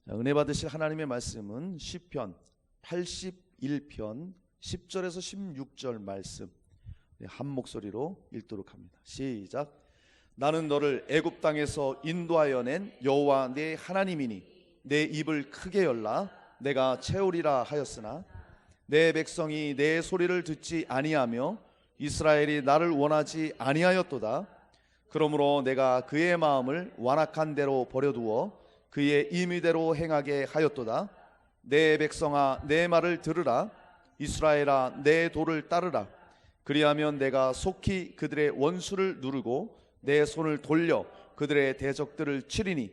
은혜 받으실 하나님의 말씀은 시편 81편 10절에서 16절 말씀 한 목소리로 읽도록 합니다. 시작. 나는 너를 애굽 땅에서 인도하여 낸 여호와 내 하나님이니 내 입을 크게 열라 내가 채우리라 하였으나 내 백성이 내 소리를 듣지 아니하며 이스라엘이 나를 원하지 아니하였도다. 그러므로 내가 그의 마음을 완악한 대로 버려두어 그의 임의대로 행하게 하였도다. 내 백성아 내 말을 들으라. 이스라엘아 내 도를 따르라. 그리하면 내가 속히 그들의 원수를 누르고 내 손을 돌려 그들의 대적들을 치리니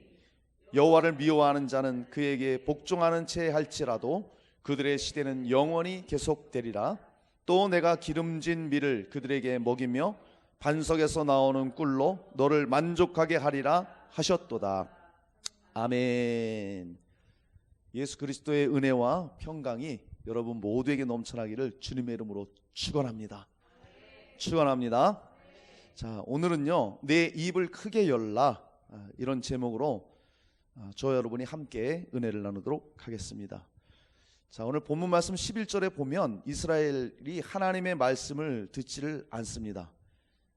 여호와를 미워하는 자는 그에게 복종하는 채 할지라도 그들의 시대는 영원히 계속되리라. 또 내가 기름진 밀을 그들에게 먹이며 반석에서 나오는 꿀로 너를 만족하게 하리라 하셨도다. 아멘. 예수 그리스도의 은혜와 평강이 여러분 모두에게 넘쳐나기를 주님의 이름으로 축원합니다. 축원합니다. 자, 오늘은요 내 입을 크게 열라 이런 제목으로 저와 여러분이 함께 은혜를 나누도록 하겠습니다. 자, 오늘 본문 말씀 11절에 보면 이스라엘이 하나님의 말씀을 듣지를 않습니다.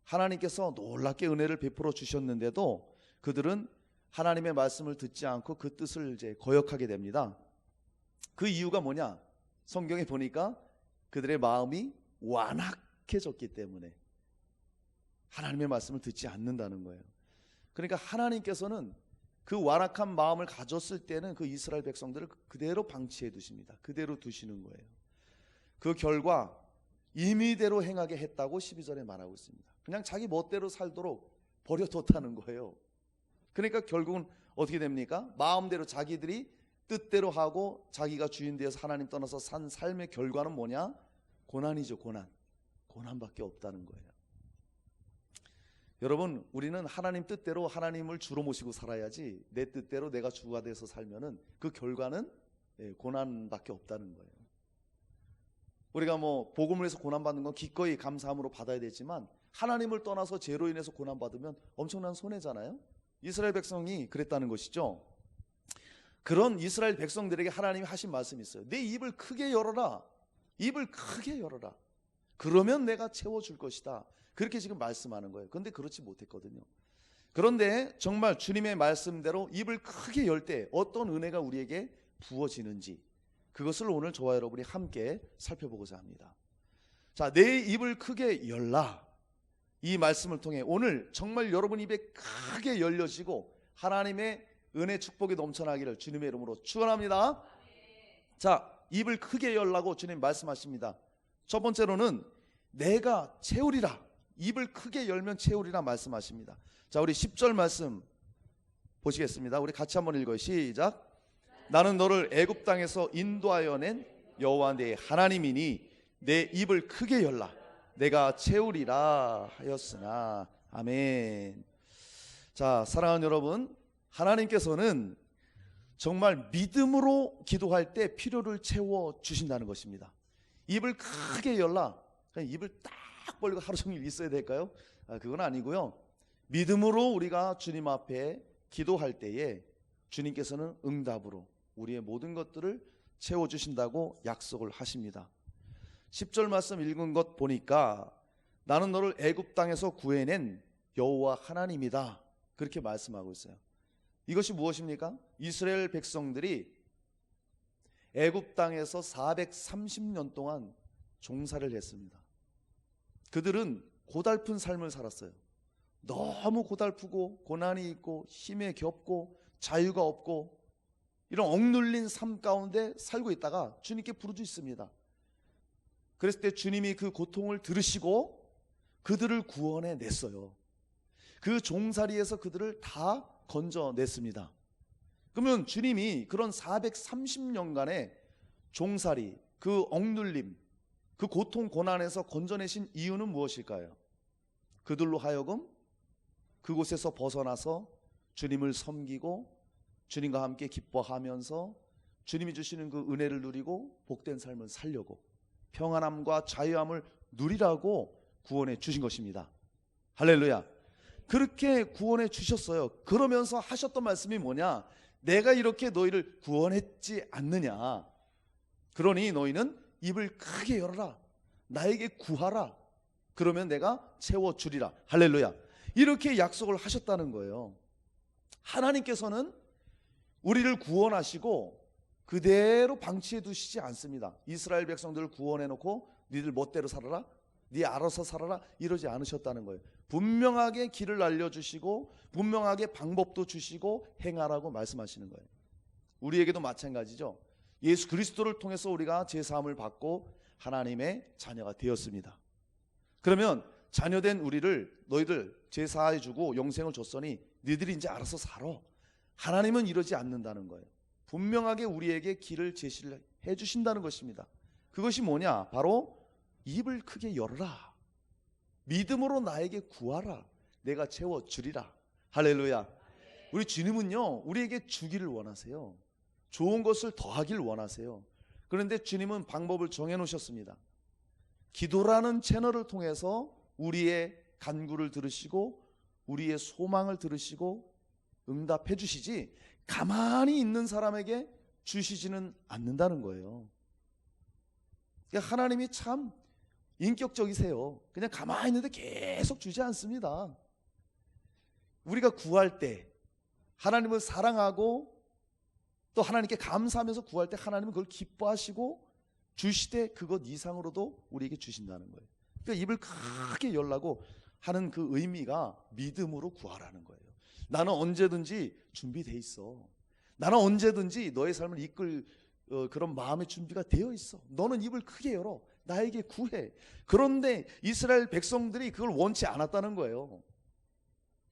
하나님께서 놀랍게 은혜를 베풀어 주셨는데도 그들은 하나님의 말씀을 듣지 않고 그 뜻을 이제 거역하게 됩니다. 그 이유가 뭐냐? 성경에 보니까 그들의 마음이 완악해졌기 때문에 하나님의 말씀을 듣지 않는다는 거예요. 그러니까 하나님께서는 그 완악한 마음을 가졌을 때는 그 이스라엘 백성들을 그대로 방치해 두십니다. 그대로 두시는 거예요. 그 결과 임의대로 행하게 했다고 12절에 말하고 있습니다. 그냥 자기 멋대로 살도록 버려뒀다는 거예요. 그러니까 결국은 어떻게 됩니까? 마음대로 자기들이 뜻대로 하고 자기가 주인 되어서 하나님 떠나서 산 삶의 결과는 뭐냐? 고난이죠. 고난밖에 없다는 거예요. 여러분, 우리는 하나님 뜻대로 하나님을 주로 모시고 살아야지 내 뜻대로 내가 주가 돼서 살면은 그 결과는 고난밖에 없다는 거예요. 우리가 복음을 해서 고난받는 건 기꺼이 감사함으로 받아야 되지만 하나님을 떠나서 죄로 인해서 고난받으면 엄청난 손해잖아요. 이스라엘 백성이 그랬다는 것이죠. 그런 이스라엘 백성들에게 하나님이 하신 말씀이 있어요. 내 입을 크게 열어라. 입을 크게 열어라. 그러면 내가 채워줄 것이다. 그렇게 지금 말씀하는 거예요. 그런데 그렇지 못했거든요. 그런데 정말 주님의 말씀대로 입을 크게 열 때 어떤 은혜가 우리에게 부어지는지 그것을 오늘 저와 여러분이 함께 살펴보고자 합니다. 자, 내 입을 크게 열라. 이 말씀을 통해 오늘 정말 여러분 입에 크게 열려지고 하나님의 은혜 축복이 넘쳐나기를 주님의 이름으로 축원합니다. 자, 입을 크게 열라고 주님 말씀하십니다. 첫 번째로는 내가 채우리라. 입을 크게 열면 채우리라 말씀하십니다. 자, 우리 10절 말씀 보시겠습니다. 우리 같이 한번 읽어요. 시작. 나는 너를 애굽 땅에서 인도하여 낸 여호와 내 하나님이니 내 입을 크게 열라. 내가 채우리라 하였으나. 아멘. 자, 사랑하는 여러분, 하나님께서는 정말 믿음으로 기도할 때 필요를 채워 주신다는 것입니다. 입을 크게 열라. 그냥 입을 딱 벌리고 하루 종일 있어야 될까요? 그건 아니고요. 믿음으로 우리가 주님 앞에 기도할 때에 주님께서는 응답으로 우리의 모든 것들을 채워주신다고 약속을 하십니다. 10절 말씀 읽은 것 보니까 나는 너를 애굽 땅에서 구해낸 여호와 하나님이다. 그렇게 말씀하고 있어요. 이것이 무엇입니까? 이스라엘 백성들이 애굽 땅에서 430년 동안 종살이를 했습니다. 그들은 고달픈 삶을 살았어요. 너무 고달프고 고난이 있고 힘에 겹고 자유가 없고 이런 억눌린 삶 가운데 살고 있다가 주님께 부르짖습니다. 그랬을 때 주님이 그 고통을 들으시고 그들을 구원해 냈어요. 그 종살이에서 그들을 다 건져냈습니다. 그러면 주님이 그런 430년간의 종살이, 그 억눌림, 그 고통 고난에서 건져내신 이유는 무엇일까요? 그들로 하여금 그곳에서 벗어나서 주님을 섬기고 주님과 함께 기뻐하면서 주님이 주시는 그 은혜를 누리고 복된 삶을 살려고 평안함과 자유함을 누리라고 구원해 주신 것입니다. 할렐루야. 그렇게 구원해 주셨어요. 그러면서 하셨던 말씀이 뭐냐? 내가 이렇게 너희를 구원했지 않느냐. 그러니 너희는 입을 크게 열어라. 나에게 구하라. 그러면 내가 채워주리라. 할렐루야. 이렇게 약속을 하셨다는 거예요. 하나님께서는 우리를 구원하시고 그대로 방치해 두시지 않습니다. 이스라엘 백성들을 구원해 놓고 니들 멋대로 살아라, 니 알아서 살아라 이러지 않으셨다는 거예요. 분명하게 길을 알려주시고 분명하게 방법도 주시고 행하라고 말씀하시는 거예요. 우리에게도 마찬가지죠. 예수 그리스도를 통해서 우리가 제사함을 받고 하나님의 자녀가 되었습니다. 그러면 자녀된 우리를 너희들 제사해 주고 영생을 줬으니 너희들이 이제 알아서 살아. 하나님은 이러지 않는다는 거예요. 분명하게 우리에게 길을 제시를 해 주신다는 것입니다. 그것이 뭐냐? 바로 입을 크게 열어라. 믿음으로 나에게 구하라. 내가 채워주리라. 할렐루야. 우리 주님은요, 우리에게 주기를 원하세요. 좋은 것을 더하길 원하세요. 그런데 주님은 방법을 정해 놓으셨습니다. 기도라는 채널을 통해서 우리의 간구를 들으시고 우리의 소망을 들으시고 응답해 주시지 가만히 있는 사람에게 주시지는 않는다는 거예요. 그러니까 하나님이 참 인격적이세요. 그냥 가만히 있는데 계속 주지 않습니다. 우리가 구할 때 하나님을 사랑하고 또 하나님께 감사하면서 구할 때 하나님은 그걸 기뻐하시고 주시되 그것 이상으로도 우리에게 주신다는 거예요. 그러니까 입을 크게 열라고 하는 그 의미가 믿음으로 구하라는 거예요. 나는 언제든지 준비되어 있어. 나는 언제든지 너의 삶을 이끌 그런 마음의 준비가 되어 있어. 너는 입을 크게 열어. 나에게 구해. 그런데 이스라엘 백성들이 그걸 원치 않았다는 거예요.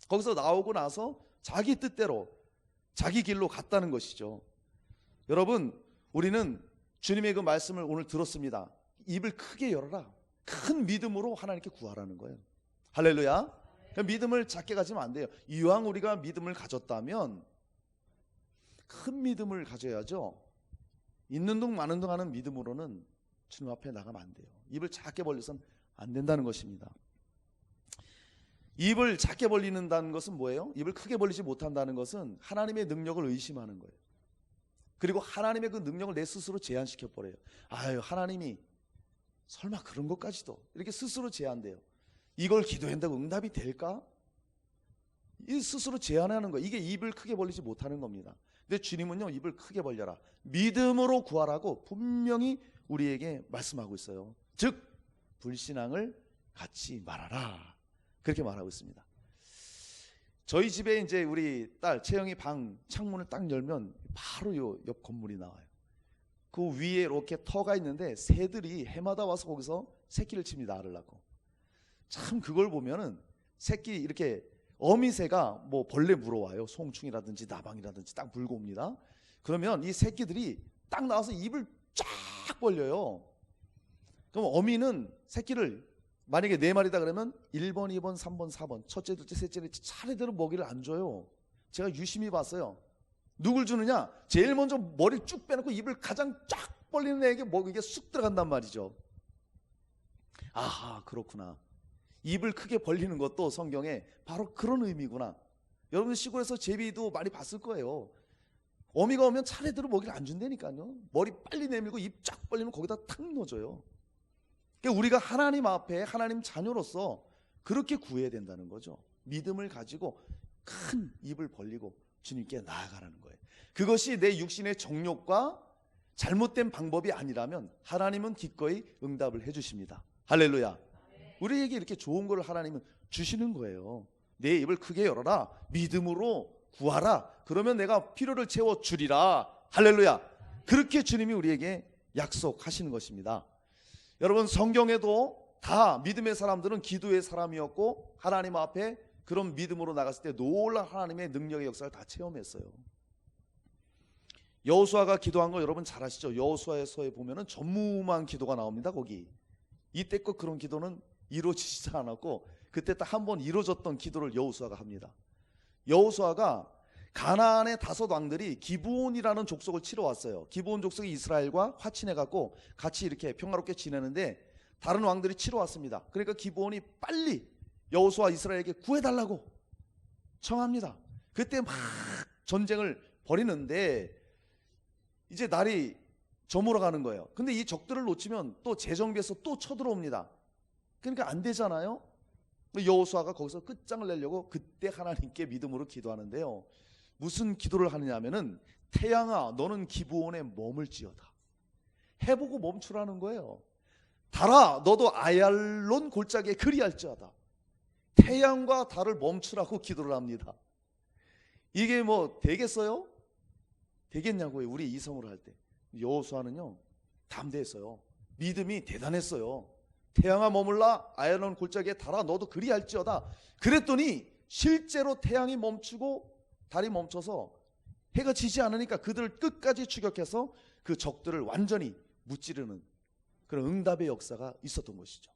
거기서 나오고 나서 자기 뜻대로 자기 길로 갔다는 것이죠. 여러분, 우리는 주님의 그 말씀을 오늘 들었습니다. 입을 크게 열어라. 큰 믿음으로 하나님께 구하라는 거예요. 할렐루야. 믿음을 작게 가지면 안 돼요. 이왕 우리가 믿음을 가졌다면 큰 믿음을 가져야죠. 있는 둥 마는 둥 하는 믿음으로는 주님 앞에 나가면 안 돼요. 입을 작게 벌려서는 안 된다는 것입니다. 입을 작게 벌리는다는 것은 뭐예요? 입을 크게 벌리지 못한다는 것은 하나님의 능력을 의심하는 거예요. 그리고 하나님의 그 능력을 내 스스로 제한시켜 버려요. 아유, 하나님이 설마 그런 것까지도 이렇게 스스로 제한돼요. 이걸 기도한다고 응답이 될까? 이 스스로 제한하는 거예요. 이게 입을 크게 벌리지 못하는 겁니다. 근데 주님은요, 입을 크게 벌려라. 믿음으로 구하라고 분명히 우리에게 말씀하고 있어요. 즉 불신앙을 갖지 말아라. 그렇게 말하고 있습니다. 저희 집에 이제 우리 딸 채영이 방 창문을 딱 열면 바로 요 옆 건물이 나와요. 그 위에 이렇게 터가 있는데 새들이 해마다 와서 거기서 새끼를 칩니다. 알을 낳고. 참 그걸 보면은 새끼 이렇게 어미새가 뭐 벌레 물어와요. 송충이라든지 나방이라든지 딱 물고 옵니다. 그러면 이 새끼들이 딱 나와서 입을 쫙 벌려요. 그럼 어미는 새끼를 만약에 4마리다 그러면 1번, 2번, 3번, 4번 첫째, 둘째, 셋째를 차례대로 먹이를 안 줘요. 제가 유심히 봤어요. 누굴 주느냐? 제일 먼저 머리를 쭉 빼놓고 입을 가장 쫙 벌리는 애에게 먹이게 쑥 들어간단 말이죠. 아하, 그렇구나. 입을 크게 벌리는 것도 성경에 바로 그런 의미구나. 여러분 시골에서 제비도 많이 봤을 거예요. 어미가 오면 차례대로 먹이를 안 준다니까요. 머리 빨리 내밀고 입 쫙 벌리면 거기다 탁 넣어줘요. 그러니까 우리가 하나님 앞에 하나님 자녀로서 그렇게 구해야 된다는 거죠. 믿음을 가지고 큰 입을 벌리고 주님께 나아가라는 거예요. 그것이 내 육신의 정욕과 잘못된 방법이 아니라면 하나님은 기꺼이 응답을 해주십니다. 할렐루야. 우리에게 이렇게 좋은 걸 하나님은 주시는 거예요. 내 입을 크게 열어라. 믿음으로 구하라. 그러면 내가 필요를 채워주리라. 할렐루야. 그렇게 주님이 우리에게 약속하시는 것입니다. 여러분 성경에도 다 믿음의 사람들은 기도의 사람이었고 하나님 앞에 그런 믿음으로 나갔을 때 놀라운 하나님의 능력의 역사를 다 체험했어요. 여호수아가 기도한 거 여러분 잘 아시죠? 여호수아서에 보면은 전무후무한 기도가 나옵니다. 거기 이때껏 그런 기도는 이루어지지 않았고 그때 딱 한 번 이루어졌던 기도를 여호수아가 합니다. 여호수아가 가나안의 5 왕들이 기브온이라는 족속을 치러 왔어요. 기브온 족속이 이스라엘과 화친해갖고 같이 이렇게 평화롭게 지내는데 다른 왕들이 치러 왔습니다. 그러니까 기브온이 빨리 여호수아 이스라엘에게 구해달라고 청합니다. 그때 막 전쟁을 버리는데 이제 날이 저물어 가는 거예요. 근데 이 적들을 놓치면 또 재정비해서 또 쳐들어옵니다. 그러니까 안 되잖아요. 여호수아가 거기서 끝장을 내려고 그때 하나님께 믿음으로 기도하는데요. 무슨 기도를 하느냐면은 태양아 너는 기브온에 머물지어다. 해보고 멈추라는 거예요. 달아 너도 아얄론 골짜기에 그리할지어다. 태양과 달을 멈추라고 기도를 합니다. 이게 뭐 되겠어요? 되겠냐고요. 우리 이성으로 할 때. 여호수아는요 담대했어요. 믿음이 대단했어요. 태양아 머물라 아얄론 골짜기에 달아 너도 그리할지어다. 그랬더니 실제로 태양이 멈추고 달이 멈춰서 해가 지지 않으니까 그들을 끝까지 추격해서 그 적들을 완전히 무찌르는 그런 응답의 역사가 있었던 것이죠.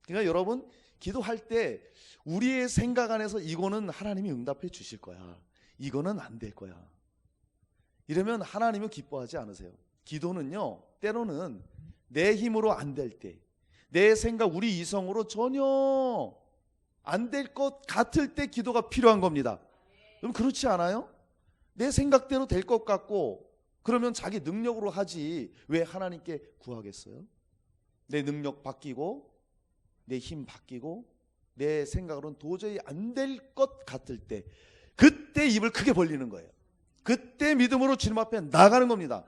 그러니까 여러분 기도할 때 우리의 생각 안에서 이거는 하나님이 응답해 주실 거야, 이거는 안 될 거야, 이러면 하나님은 기뻐하지 않으세요. 기도는요 때로는 내 힘으로 안 될 때, 내 생각 우리 이성으로 전혀 안 될 것 같을 때 기도가 필요한 겁니다. 그럼 그렇지 않아요? 내 생각대로 될 것 같고 그러면 자기 능력으로 하지 왜 하나님께 구하겠어요? 내 능력 바뀌고 내 힘 바뀌고 내 생각으로는 도저히 안 될 것 같을 때 그때 입을 크게 벌리는 거예요. 그때 믿음으로 주님 앞에 나가는 겁니다.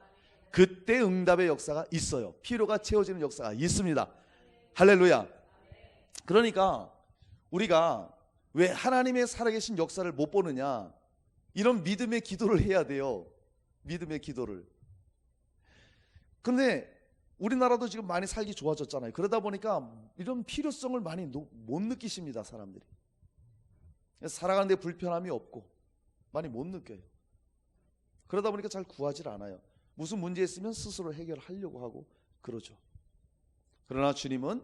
그때 응답의 역사가 있어요. 피로가 채워지는 역사가 있습니다. 할렐루야. 그러니까 우리가 왜 하나님의 살아계신 역사를 못 보느냐, 이런 믿음의 기도를 해야 돼요. 믿음의 기도를. 그런데 우리나라도 지금 많이 살기 좋아졌잖아요. 그러다 보니까 이런 필요성을 많이 못 느끼십니다. 사람들이 살아가는데 불편함이 없고 많이 못 느껴요. 그러다 보니까 잘 구하질 않아요. 무슨 문제 있으면 스스로 해결하려고 하고 그러죠. 그러나 주님은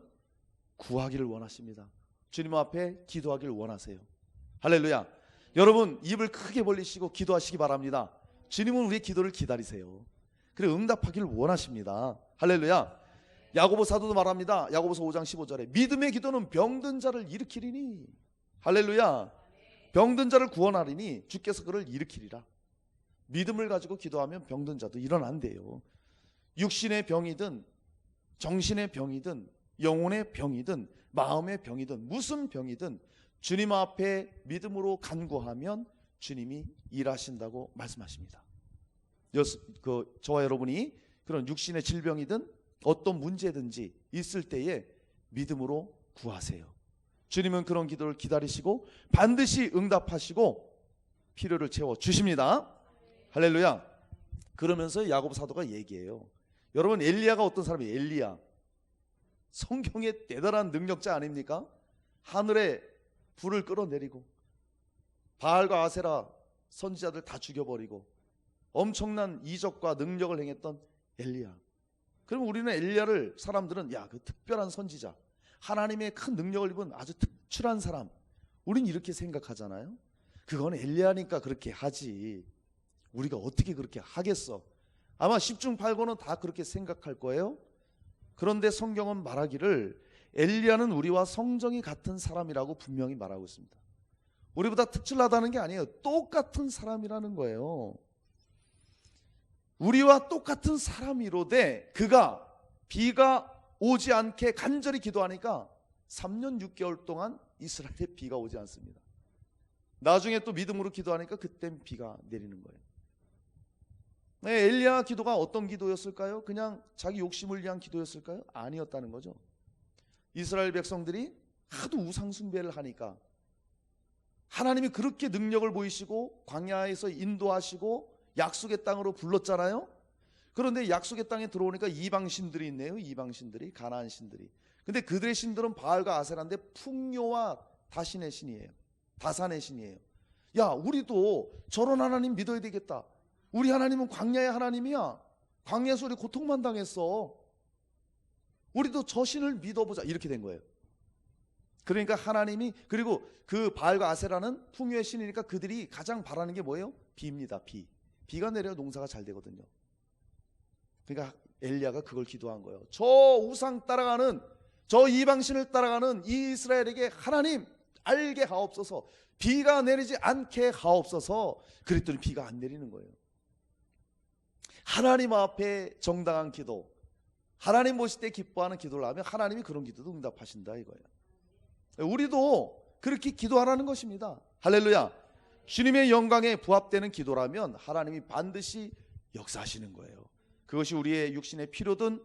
구하기를 원하십니다. 주님 앞에 기도하기를 원하세요. 할렐루야. 여러분 입을 크게 벌리시고 기도하시기 바랍니다. 주님은 우리의 기도를 기다리세요. 그래 응답하기를 원하십니다. 할렐루야. 야고보 사도도 말합니다. 야고보서 5장 15절에 믿음의 기도는 병든 자를 일으키리니, 할렐루야, 병든 자를 구원하리니 주께서 그를 일으키리라. 믿음을 가지고 기도하면 병든 자도 일어난대요. 육신의 병이든 정신의 병이든 영혼의 병이든 마음의 병이든 무슨 병이든 주님 앞에 믿음으로 간구하면 주님이 일하신다고 말씀하십니다. 저와 여러분이 그런 육신의 질병이든 어떤 문제든지 있을 때에 믿음으로 구하세요. 주님은 그런 기도를 기다리시고 반드시 응답하시고 필요를 채워주십니다. 할렐루야. 그러면서 야고보 사도가 얘기해요. 여러분 엘리야가 어떤 사람이에요? 엘리야 성경의 대단한 능력자 아닙니까? 하늘에 불을 끌어내리고 바알과 아세라 선지자들 다 죽여버리고 엄청난 이적과 능력을 행했던 엘리야. 그럼 우리는 엘리야를 사람들은 야, 그 특별한 선지자, 하나님의 큰 능력을 입은 아주 특출한 사람, 우린 이렇게 생각하잖아요. 그건 엘리야니까 그렇게 하지 우리가 어떻게 그렇게 하겠어. 아마 10중 8구는 다 그렇게 생각할 거예요. 그런데 성경은 말하기를 엘리야는 우리와 성정이 같은 사람이라고 분명히 말하고 있습니다. 우리보다 특출나다는 게 아니에요. 똑같은 사람이라는 거예요. 우리와 똑같은 사람이로되 그가 비가 오지 않게 간절히 기도하니까 3년 6개월 동안 이스라엘에 비가 오지 않습니다. 나중에 또 믿음으로 기도하니까 그땐 비가 내리는 거예요. 네, 엘리야 기도가 어떤 기도였을까요? 그냥 자기 욕심을 위한 기도였을까요? 아니었다는 거죠. 이스라엘 백성들이 하도 우상 숭배를 하니까 하나님이 그렇게 능력을 보이시고 광야에서 인도하시고 약속의 땅으로 불렀잖아요. 그런데 약속의 땅에 들어오니까 이방신들이 있네요. 이방신들이, 가나안 신들이. 근데 그들의 신들은 바알과 아세라인데 풍요와 다신의 신이에요. 다산의 신이에요. 야, 우리도 저런 하나님 믿어야 되겠다. 우리 하나님은 광야의 하나님이야. 광야에서 우리 고통만 당했어. 우리도 저 신을 믿어보자. 이렇게 된 거예요. 그러니까 하나님이, 그리고 그 바알과 아세라는 풍요의 신이니까 그들이 가장 바라는 게 뭐예요? 비입니다. 비가 내려 농사가 잘 되거든요. 그러니까 엘리야가 그걸 기도한 거예요. 저 우상 따라가는, 저 이방신을 따라가는 이 이스라엘에게 하나님 알게 하옵소서. 비가 내리지 않게 하옵소서. 그랬더니 비가 안 내리는 거예요. 하나님 앞에 정당한 기도, 하나님 보실 때 기뻐하는 기도를 하면 하나님이 그런 기도도 응답하신다 이거예요. 우리도 그렇게 기도하라는 것입니다. 할렐루야. 주님의 영광에 부합되는 기도라면 하나님이 반드시 역사하시는 거예요. 그것이 우리의 육신의 필요든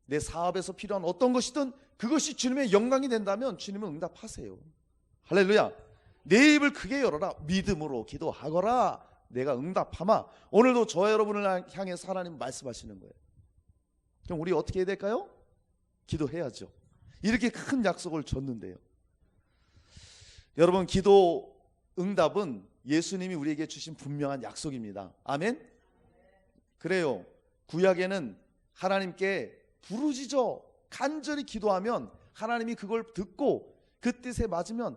내 사업에서 필요한 어떤 것이든 그것이 주님의 영광이 된다면 주님은 응답하세요. 할렐루야. 내 입을 크게 열어라. 믿음으로 기도하거라. 내가 응답하마. 오늘도 저와 여러분을 향해서 하나님 말씀하시는 거예요. 그럼 우리 어떻게 해야 될까요? 기도해야죠. 이렇게 큰 약속을 줬는데요. 여러분, 기도 응답은 예수님이 우리에게 주신 분명한 약속입니다. 아멘? 그래요. 구약에는 하나님께 부르짖어 간절히 기도하면 하나님이 그걸 듣고 그 뜻에 맞으면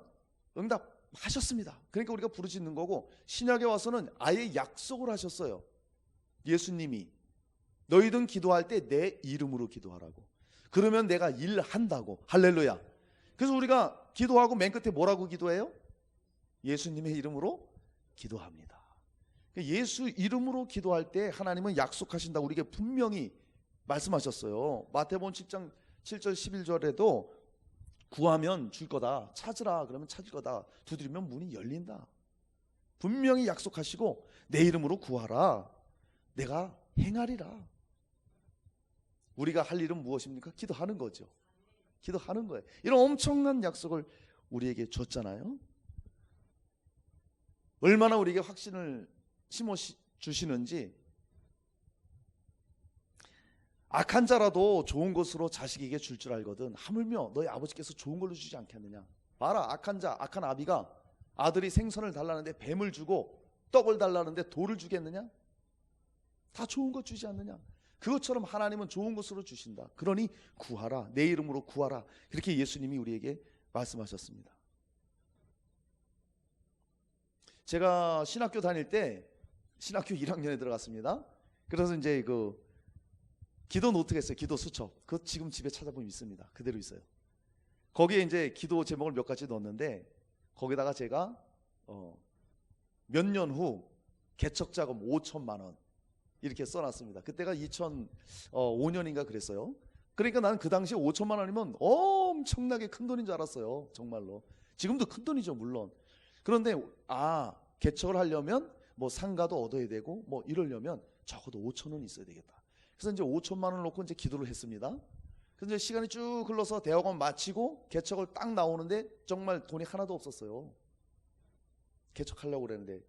응답하셨습니다. 그러니까 우리가 부르짖는 거고, 신약에 와서는 아예 약속을 하셨어요. 예수님이 너희든 기도할 때 내 이름으로 기도하라고. 그러면 내가 일한다고. 할렐루야. 그래서 우리가 기도하고 맨 끝에 뭐라고 기도해요? 예수님의 이름으로 기도합니다. 예수 이름으로 기도할 때 하나님은 약속하신다고 우리에게 분명히 말씀하셨어요. 마태복음 7장 7절 11절에도 구하면 줄 거다, 찾으라 그러면 찾을 거다, 두드리면 문이 열린다. 분명히 약속하시고 내 이름으로 구하라, 내가 행하리라. 우리가 할 일은 무엇입니까? 기도하는 거죠. 기도하는 거예요. 이런 엄청난 약속을 우리에게 줬잖아요. 얼마나 우리에게 확신을 심어 주시는지. 악한 자라도 좋은 것으로 자식에게 줄 줄 알거든 하물며 너희 아버지께서 좋은 걸로 주지 않겠느냐. 봐라, 악한 자, 악한 아비가 아들이 생선을 달라는데 뱀을 주고 떡을 달라는데 돌을 주겠느냐? 다 좋은 것 주지 않느냐. 그것처럼 하나님은 좋은 것으로 주신다. 그러니 구하라, 내 이름으로 구하라. 이렇게 예수님이 우리에게 말씀하셨습니다. 제가 신학교 다닐 때 신학교 1학년에 들어갔습니다. 그래서 이제 그 기도 노트가 있어요. 기도 수첩. 그거 지금 집에 찾아보면 있습니다. 그대로 있어요. 거기에 이제 기도 제목을 몇 가지 넣었는데 거기다가 제가 몇 년 후 개척자금 5천만 원 이렇게 써놨습니다. 그때가 2005년인가 그랬어요. 그러니까 나는 그 당시에 5천만 원이면 엄청나게 큰 돈인 줄 알았어요. 정말로. 지금도 큰 돈이죠, 물론. 그런데 개척을 하려면 뭐 상가도 얻어야 되고 뭐 이러려면 적어도 5천 원이 있어야 되겠다. 그래서 이제 5천만 원을 놓고 이제 기도를 했습니다. 그래서 이제 시간이 쭉 흘러서 대학원 마치고 개척을 딱 나오는데 정말 돈이 하나도 없었어요. 개척하려고 그랬는데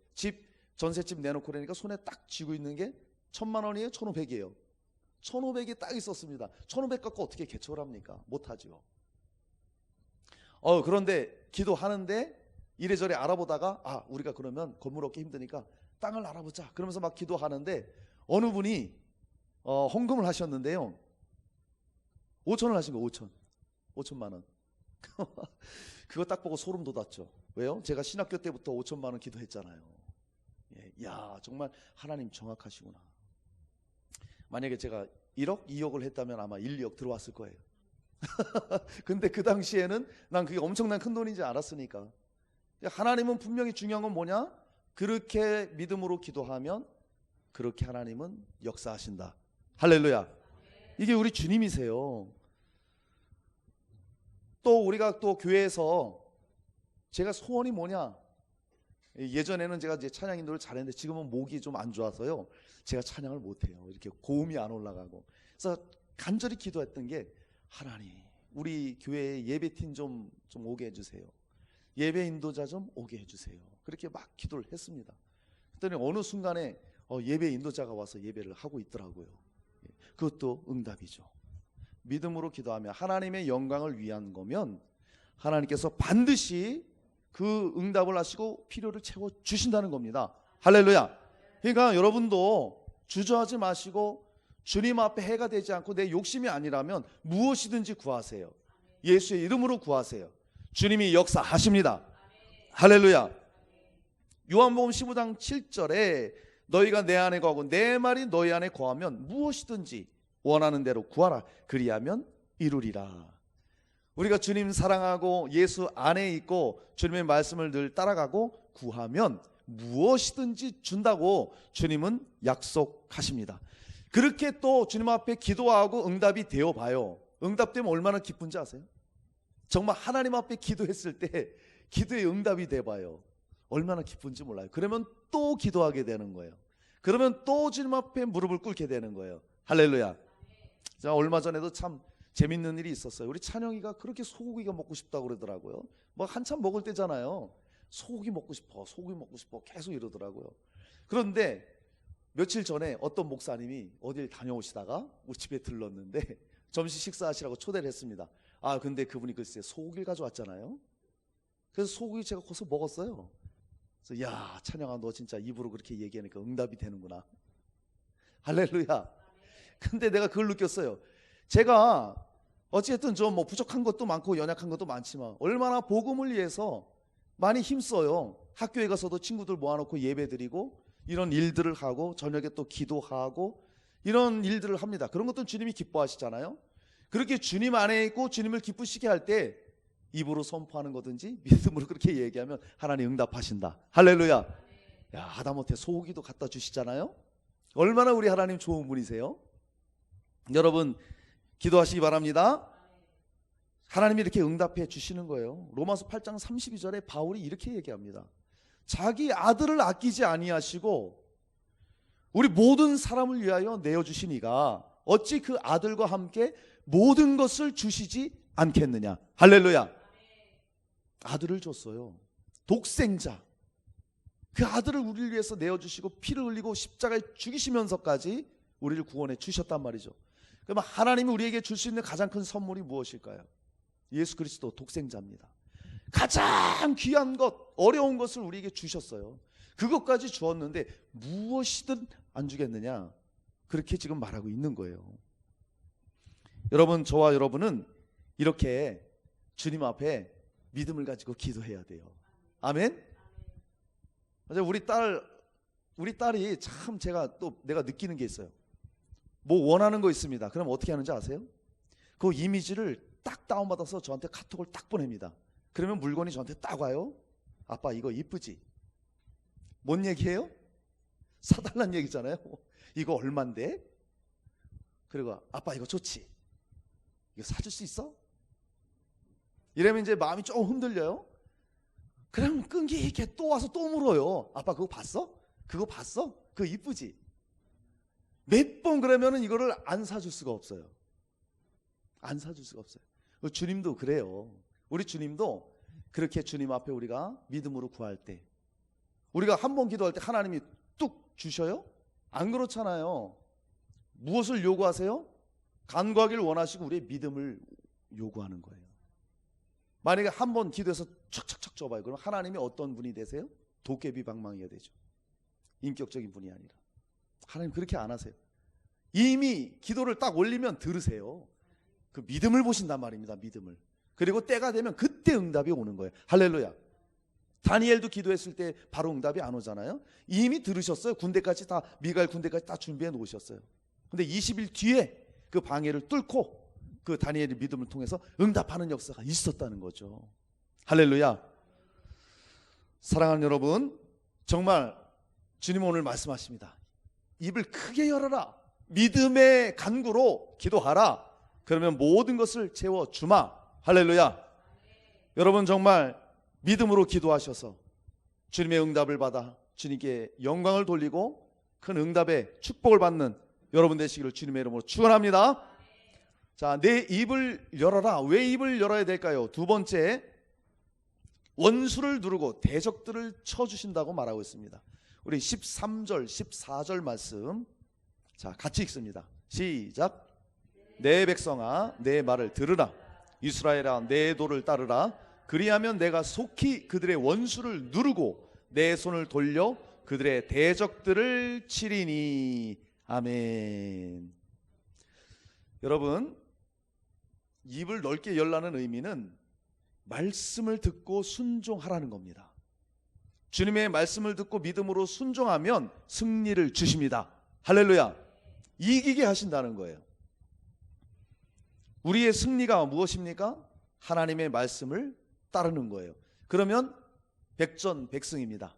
전셋집 내놓고 그러니까 손에 딱 쥐고 있는 게 1,000만 원이에요? 1,500이에요? 1,500이 딱 있었습니다. 1,500 갖고 어떻게 개척을 합니까? 못하죠. 그런데 기도하는데 이래저래 알아보다가 우리가 그러면 건물 얻기 힘드니까 땅을 알아보자. 그러면서 막 기도하는데 어느 분이 헌금을 하셨는데요. 5천을 하신 거, 5천만 원. 그거 딱 보고 소름 돋았죠. 왜요? 제가 신학교 때부터 5천만 원 기도했잖아요. 야, 정말 하나님 정확하시구나. 만약에 제가 1억, 2억을 했다면 아마 1, 2억 들어왔을 거예요. 근데 그 당시에는 난 그게 엄청난 큰 돈인지 알았으니까. 하나님은 분명히 중요한 건 뭐냐? 그렇게 믿음으로 기도하면 그렇게 하나님은 역사하신다. 할렐루야. 이게 우리 주님이세요. 또 우리가 또 교회에서 제가 소원이 뭐냐? 예전에는 제가 이제 찬양 인도를 잘했는데 지금은 목이 좀 안 좋아서요. 제가 찬양을 못해요. 이렇게 고음이 안 올라가고. 그래서 간절히 기도했던 게 하나님, 우리 교회에 예배팀 좀 오게 해주세요. 예배 인도자 좀 오게 해주세요. 그렇게 막 기도를 했습니다. 그랬더니 어느 순간에 예배 인도자가 와서 예배를 하고 있더라고요. 그것도 응답이죠. 믿음으로 기도하며 하나님의 영광을 위한 거면 하나님께서 반드시 그 응답을 하시고 필요를 채워주신다는 겁니다. 할렐루야. 그러니까 여러분도 주저하지 마시고 주님 앞에 해가 되지 않고 내 욕심이 아니라면 무엇이든지 구하세요. 예수의 이름으로 구하세요. 주님이 역사하십니다. 할렐루야. 요한복음 15장 7절에 너희가 내 안에 거하고 내 말이 너희 안에 거하면 무엇이든지 원하는 대로 구하라. 그리하면 이루리라. 우리가 주님 사랑하고 예수 안에 있고 주님의 말씀을 늘 따라가고 구하면 무엇이든지 준다고 주님은 약속하십니다. 그렇게 또 주님 앞에 기도하고 응답이 되어 봐요. 응답되면 얼마나 기쁜지 아세요? 정말 하나님 앞에 기도했을 때 기도의 응답이 돼 봐요. 얼마나 기쁜지 몰라요. 그러면 또 기도하게 되는 거예요. 그러면 또 주님 앞에 무릎을 꿇게 되는 거예요. 할렐루야. 자, 얼마 전에도 참 재밌는 일이 있었어요. 우리 찬영이가 그렇게 소고기가 먹고 싶다고 그러더라고요. 뭐 한참 먹을 때잖아요. 소고기 먹고 싶어, 소고기 먹고 싶어 계속 이러더라고요. 그런데 며칠 전에 어떤 목사님이 어딜 다녀오시다가 우리 집에 들렀는데 점심 식사하시라고 초대를 했습니다. 아, 근데 그분이 글쎄 소고기를 가져왔잖아요. 그래서 소고기 제가 거기서 먹었어요. 그래서 야, 찬영아, 너 진짜 입으로 그렇게 얘기하니까 응답이 되는구나. 할렐루야. 근데 내가 그걸 느꼈어요. 제가 어쨌든 좀 뭐 부족한 것도 많고 연약한 것도 많지만 얼마나 복음을 위해서 많이 힘써요. 학교에 가서도 친구들 모아놓고 예배드리고 이런 일들을 하고 저녁에 또 기도하고 이런 일들을 합니다. 그런 것도 주님이 기뻐하시잖아요. 그렇게 주님 안에 있고 주님을 기쁘시게 할 때 입으로 선포하는 거든지 믿음으로 그렇게 얘기하면 하나님 응답하신다. 할렐루야. 야, 하다못해 소고기도 갖다 주시잖아요. 얼마나 우리 하나님 좋은 분이세요. 여러분 기도하시기 바랍니다. 하나님이 이렇게 응답해 주시는 거예요. 로마서 8장 32절에 바울이 이렇게 얘기합니다. 자기 아들을 아끼지 아니하시고 우리 모든 사람을 위하여 내어주시니가 어찌 그 아들과 함께 모든 것을 주시지 않겠느냐. 할렐루야. 아들을 줬어요. 독생자. 그 아들을 우리를 위해서 내어주시고 피를 흘리고 십자가에 죽이시면서까지 우리를 구원해 주셨단 말이죠. 그러면 하나님이 우리에게 줄 수 있는 가장 큰 선물이 무엇일까요? 예수 그리스도 독생자입니다. 가장 귀한 것, 어려운 것을 우리에게 주셨어요. 그것까지 주었는데 무엇이든 안 주겠느냐, 그렇게 지금 말하고 있는 거예요. 여러분, 저와 여러분은 이렇게 주님 앞에 믿음을 가지고 기도해야 돼요. 아멘. 우리 딸이 참 내가 느끼는 게 있어요. 뭐 원하는 거 있습니다. 그럼 어떻게 하는지 아세요? 그 이미지를 딱 다운받아서 저한테 카톡을 딱 보냅니다. 그러면 물건이 저한테 딱 와요. 아빠 이거 이쁘지? 뭔 얘기예요? 사달란 얘기잖아요. 이거 얼만데? 그리고 아빠 이거 좋지? 이거 사줄 수 있어? 이러면 이제 마음이 조금 흔들려요. 그럼 끈기 있게 또 와서 또 물어요. 아빠 그거 봤어? 그거 봤어? 그거 이쁘지? 몇 번 그러면은 이거를 안 사줄 수가 없어요. 안 사줄 수가 없어요. 주님도 그래요. 우리 주님도 그렇게 주님 앞에 우리가 믿음으로 구할 때, 우리가 한 번 기도할 때 하나님이 뚝 주셔요? 안 그렇잖아요. 무엇을 요구하세요? 간구하기를 원하시고 우리의 믿음을 요구하는 거예요. 만약에 한 번 기도해서 척척척 줘봐요. 그럼 하나님이 어떤 분이 되세요? 도깨비 방망이가 되죠. 인격적인 분이 아니라. 하나님 그렇게 안 하세요. 이미 기도를 딱 올리면 들으세요. 그 믿음을 보신단 말입니다. 믿음을. 그리고 때가 되면 그때 응답이 오는 거예요. 할렐루야. 다니엘도 기도했을 때 바로 응답이 안 오잖아요. 이미 들으셨어요. 군대까지 다, 미가엘 군대까지 다 준비해 놓으셨어요. 근데 20일 뒤에 그 방해를 뚫고 그 다니엘의 믿음을 통해서 응답하는 역사가 있었다는 거죠. 할렐루야. 사랑하는 여러분, 정말 주님 오늘 말씀하십니다. 입을 크게 열어라. 믿음의 간구로 기도하라. 그러면 모든 것을 채워주마. 할렐루야. 여러분 정말 믿음으로 기도하셔서 주님의 응답을 받아 주님께 영광을 돌리고 큰 응답의 축복을 받는 여러분 되시기를 주님의 이름으로 축원합니다. 자, 내 입을 열어라. 왜 입을 열어야 될까요? 두 번째, 원수를 누르고 대적들을 쳐주신다고 말하고 있습니다. 우리 13절 14절 말씀, 자 같이 읽습니다. 시작. 내 백성아 내 말을 들으라. 이스라엘아 내 도를 따르라. 그리하면 내가 속히 그들의 원수를 누르고 내 손을 돌려 그들의 대적들을 치리니. 아멘. 여러분, 입을 넓게 열라는 의미는 말씀을 듣고 순종하라는 겁니다. 주님의 말씀을 듣고 믿음으로 순종하면 승리를 주십니다. 할렐루야. 이기게 하신다는 거예요. 우리의 승리가 무엇입니까? 하나님의 말씀을 따르는 거예요. 그러면 백전백승입니다.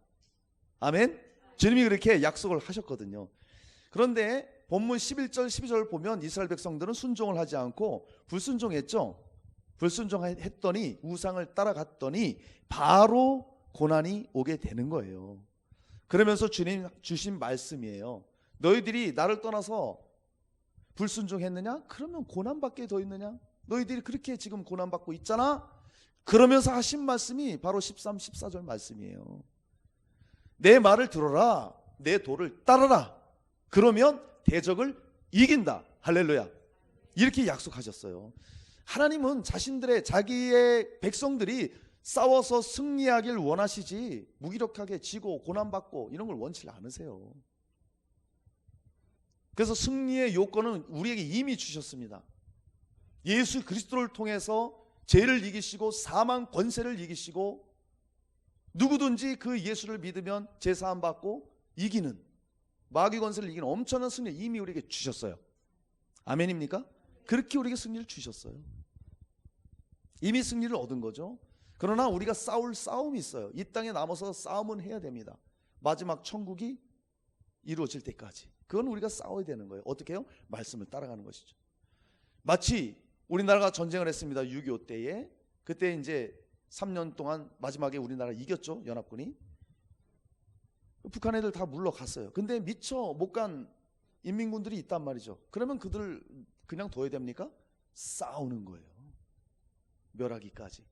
아멘. 주님이 그렇게 약속을 하셨거든요. 그런데 본문 11절 12절 보면 이스라엘 백성들은 순종을 하지 않고 불순종했죠. 불순종했더니 우상을 따라갔더니 바로 고난이 오게 되는 거예요. 그러면서 주님 주신 말씀이에요. 너희들이 나를 떠나서 불순종했느냐? 그러면 고난받게 더 있느냐? 너희들이 그렇게 지금 고난받고 있잖아? 그러면서 하신 말씀이 바로 13, 14절 말씀이에요. 내 말을 들어라. 내 도를 따르라. 그러면 대적을 이긴다. 할렐루야. 이렇게 약속하셨어요. 하나님은 자기의 백성들이 싸워서 승리하길 원하시지 무기력하게 지고 고난받고 이런 걸 원치 않으세요. 그래서 승리의 요건은 우리에게 이미 주셨습니다. 예수 그리스도를 통해서 죄를 이기시고 사망 권세를 이기시고 누구든지 그 예수를 믿으면 죄사함 받고 이기는 마귀 권세를 이기는 엄청난 승리를 이미 우리에게 주셨어요. 아멘입니까? 그렇게 우리에게 승리를 주셨어요. 이미 승리를 얻은 거죠. 그러나 우리가 싸울 싸움이 있어요. 이 땅에 남아서 싸움은 해야 됩니다. 마지막 천국이 이루어질 때까지. 그건 우리가 싸워야 되는 거예요. 어떻게 해요? 말씀을 따라가는 것이죠. 마치 우리나라가 전쟁을 했습니다. 6.25 때에. 그때 이제 3년 동안 마지막에 우리나라 이겼죠. 연합군이. 북한 애들 다 물러갔어요. 근데 미처 못 간 인민군들이 있단 말이죠. 그러면 그들 그냥 둬야 됩니까? 싸우는 거예요. 멸하기까지.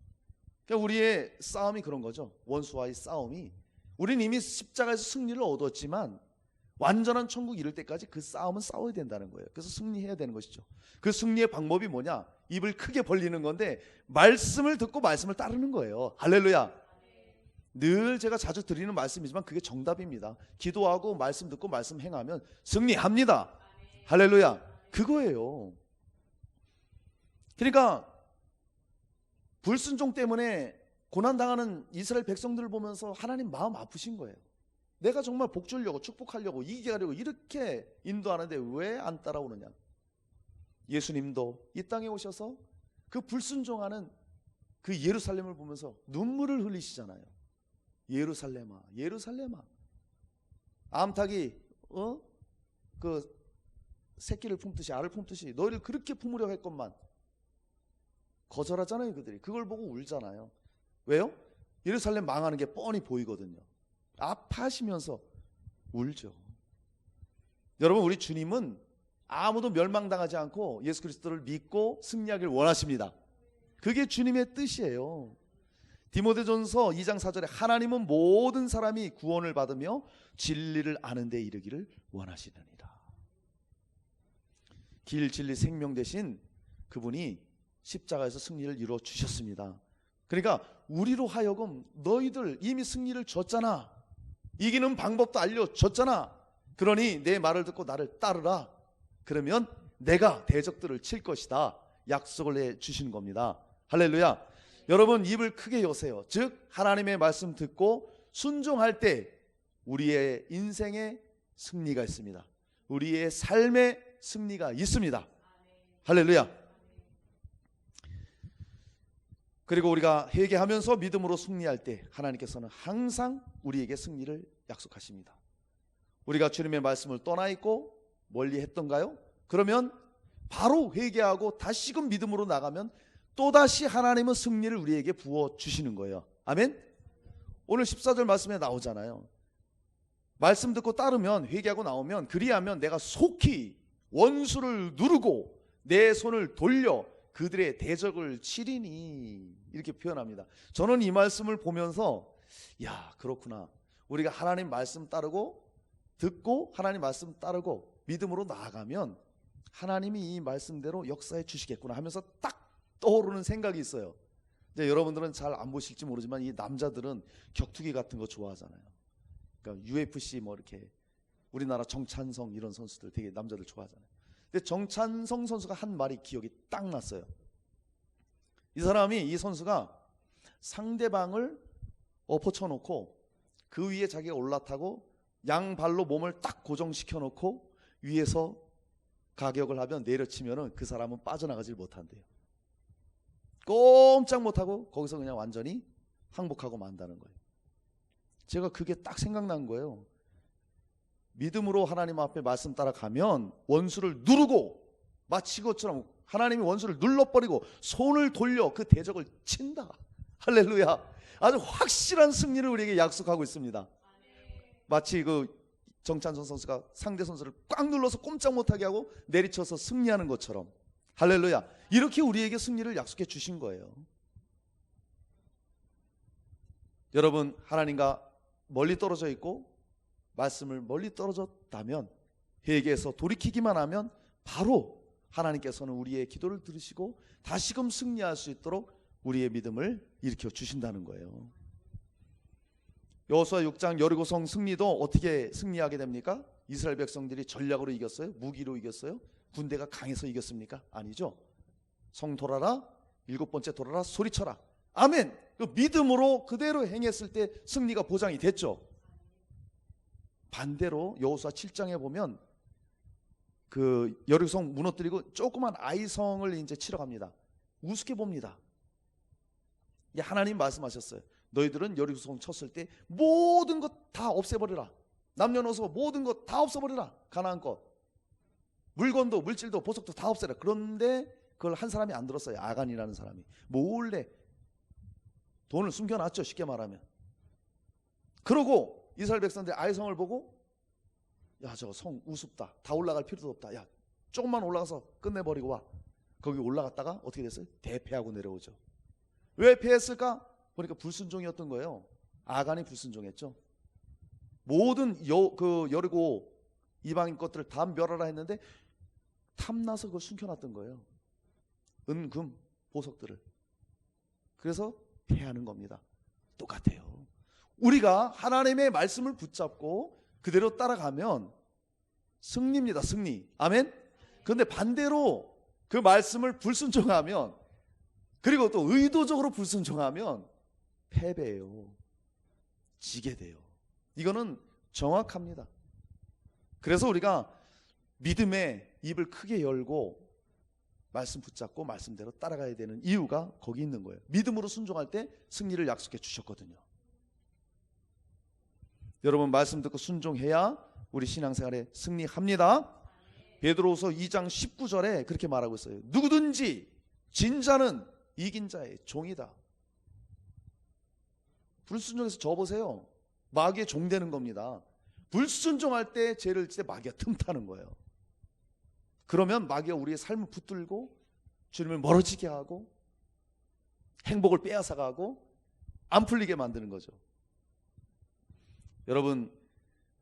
그러니까 우리의 싸움이 그런 거죠. 원수와의 싸움이. 우리는 이미 십자가에서 승리를 얻었지만 완전한 천국 이룰 때까지 그 싸움은 싸워야 된다는 거예요. 그래서 승리해야 되는 것이죠. 그 승리의 방법이 뭐냐? 입을 크게 벌리는 건데 말씀을 듣고 말씀을 따르는 거예요. 할렐루야. 늘 제가 자주 드리는 말씀이지만 그게 정답입니다. 기도하고 말씀 듣고 말씀 행하면 승리합니다. 할렐루야. 그거예요. 그러니까 불순종 때문에 고난당하는 이스라엘 백성들을 보면서 하나님 마음 아프신 거예요. 내가 정말 복 주려고 축복하려고 이기게 하려고 이렇게 인도하는데 왜 안 따라오느냐. 예수님도 이 땅에 오셔서 그 불순종하는 그 예루살렘을 보면서 눈물을 흘리시잖아요. 예루살렘아 예루살렘아 암탉이 그 새끼를 품듯이 알을 품듯이 너희를 그렇게 품으려 했건만 거절하잖아요. 그들이 그걸 보고 울잖아요. 왜요? 예루살렘 망하는 게 뻔히 보이거든요. 아파하시면서 울죠. 여러분, 우리 주님은 아무도 멸망당하지 않고 예수 그리스도를 믿고 승리하길 원하십니다. 그게 주님의 뜻이에요. 디모데전서 2장 4절에 하나님은 모든 사람이 구원을 받으며 진리를 아는 데 이르기를 원하시느니라. 길, 진리, 생명 대신 그분이 십자가에서 승리를 이루어 주셨습니다. 그러니까 우리로 하여금 너희들 이미 승리를 줬잖아. 이기는 방법도 알려줬잖아. 그러니 내 말을 듣고 나를 따르라. 그러면 내가 대적들을 칠 것이다. 약속을 해주시는 겁니다. 할렐루야. 여러분, 입을 크게 여세요. 즉 하나님의 말씀 듣고 순종할 때 우리의 인생에 승리가 있습니다. 우리의 삶에 승리가 있습니다. 할렐루야. 그리고 우리가 회개하면서 믿음으로 승리할 때 하나님께서는 항상 우리에게 승리를 약속하십니다. 우리가 주님의 말씀을 떠나 있고 멀리 했던가요? 그러면 바로 회개하고 다시금 믿음으로 나가면 또다시 하나님은 승리를 우리에게 부어주시는 거예요. 아멘. 오늘 14절 말씀에 나오잖아요. 말씀 듣고 따르면, 회개하고 나오면, 그리하면 내가 속히 원수를 누르고 내 손을 돌려 그들의 대적을 치리니, 이렇게 표현합니다. 저는 이 말씀을 보면서 야, 그렇구나. 우리가 하나님 말씀 따르고 듣고 하나님 말씀 따르고 믿음으로 나아가면 하나님이 이 말씀대로 역사해 주시겠구나 하면서 딱 떠오르는 생각이 있어요. 이제 여러분들은 잘 안 보실지 모르지만 이 남자들은 격투기 같은 거 좋아하잖아요. 그러니까 UFC 뭐 이렇게 우리나라 정찬성 이런 선수들 되게 남자들 좋아하잖아요. 근데 정찬성 선수가 한 말이 기억이 딱 났어요. 이 선수가 상대방을 엎어쳐 놓고 그 위에 자기가 올라타고 양발로 몸을 딱 고정시켜 놓고 위에서 가격을 하면 내려치면은 그 사람은 빠져나가질 못한대요. 꼼짝 못하고 거기서 그냥 완전히 항복하고 만다는 거예요. 제가 그게 딱 생각난 거예요. 믿음으로 하나님 앞에 말씀 따라가면 원수를 누르고 마치 것처럼 하나님이 원수를 눌러버리고 손을 돌려 그 대적을 친다. 할렐루야. 아주 확실한 승리를 우리에게 약속하고 있습니다. 마치 그 정찬성 선수가 상대 선수를 꽉 눌러서 꼼짝 못하게 하고 내리쳐서 승리하는 것처럼, 할렐루야, 이렇게 우리에게 승리를 약속해 주신 거예요. 여러분, 하나님과 멀리 떨어져 있고 말씀을 멀리 떨어졌다면, 회개해서 돌이키기만 하면 바로 하나님께서는 우리의 기도를 들으시고 다시금 승리할 수 있도록 우리의 믿음을 일으켜 주신다는 거예요. 여호수아 6장 여리고성 승리도 어떻게 승리하게 됩니까? 이스라엘 백성들이 전략으로 이겼어요? 무기로 이겼어요? 군대가 강해서 이겼습니까? 아니죠. 성 돌아라, 일곱 번째 돌아라, 소리쳐라. 아멘. 그 믿음으로 그대로 행했을 때 승리가 보장이 됐죠. 반대로 여호수아 7장에 보면 그 여리고성 무너뜨리고 조그만 아이성을 이제 치러 갑니다. 우습게 봅니다. 하나님 말씀하셨어요. 너희들은 여리고성 쳤을 때 모든 것 다 없애버리라. 남녀노소 모든 것 다 없애버리라. 가나안 것, 물건도 물질도 보석도 다 없애라. 그런데 그걸 한 사람이 안 들었어요. 아간이라는 사람이 몰래 돈을 숨겨놨죠, 쉽게 말하면. 그러고 이스라엘 백성들이 아이성을 보고, 야, 저 성 우습다, 다 올라갈 필요도 없다, 야, 조금만 올라가서 끝내버리고 와. 거기 올라갔다가 어떻게 됐어요? 대패하고 내려오죠. 왜 패했을까? 보니까 불순종이었던 거예요. 아간이 불순종했죠. 모든 여리고 이방인 것들을 다 멸하라 했는데 탐나서 그걸 숨겨놨던 거예요. 은금 보석들을. 그래서 패하는 겁니다. 똑같아요. 우리가 하나님의 말씀을 붙잡고 그대로 따라가면 승리입니다. 승리. 아멘. 그런데 반대로 그 말씀을 불순종하면, 그리고 또 의도적으로 불순종하면 패배예요. 지게 돼요. 이거는 정확합니다. 그래서 우리가 믿음의 입을 크게 열고 말씀 붙잡고 말씀대로 따라가야 되는 이유가 거기 있는 거예요. 믿음으로 순종할 때 승리를 약속해 주셨거든요. 여러분, 말씀 듣고 순종해야 우리 신앙생활에 승리합니다. 베드로후서 2장 19절에 그렇게 말하고 있어요. 누구든지 진 자는 이긴 자의 종이다. 불순종해서 져보세요. 마귀의 종 되는 겁니다. 불순종할 때 죄를 질 때 마귀가 틈타는 거예요. 그러면 마귀가 우리의 삶을 붙들고 주님을 멀어지게 하고 행복을 빼앗아가고 안 풀리게 만드는 거죠. 여러분,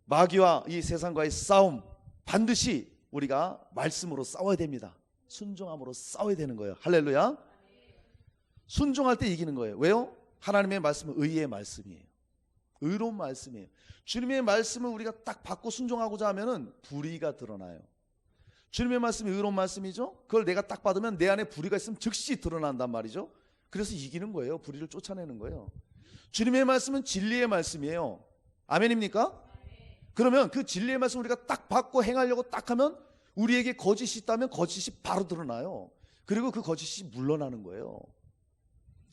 마귀와 이 세상과의 싸움, 반드시 우리가 말씀으로 싸워야 됩니다. 순종함으로 싸워야 되는 거예요. 할렐루야. 순종할 때 이기는 거예요. 왜요? 하나님의 말씀은 의의 말씀이에요. 의로운 말씀이에요. 주님의 말씀을 우리가 딱 받고 순종하고자 하면은 불의가 드러나요. 주님의 말씀이 의로운 말씀이죠. 그걸 내가 딱 받으면 내 안에 불의가 있으면 즉시 드러난단 말이죠. 그래서 이기는 거예요. 불의를 쫓아내는 거예요. 주님의 말씀은 진리의 말씀이에요. 아멘입니까? 그러면 그 진리의 말씀 우리가 딱 받고 행하려고 딱 하면 우리에게 거짓이 있다면 거짓이 바로 드러나요. 그리고 그 거짓이 물러나는 거예요.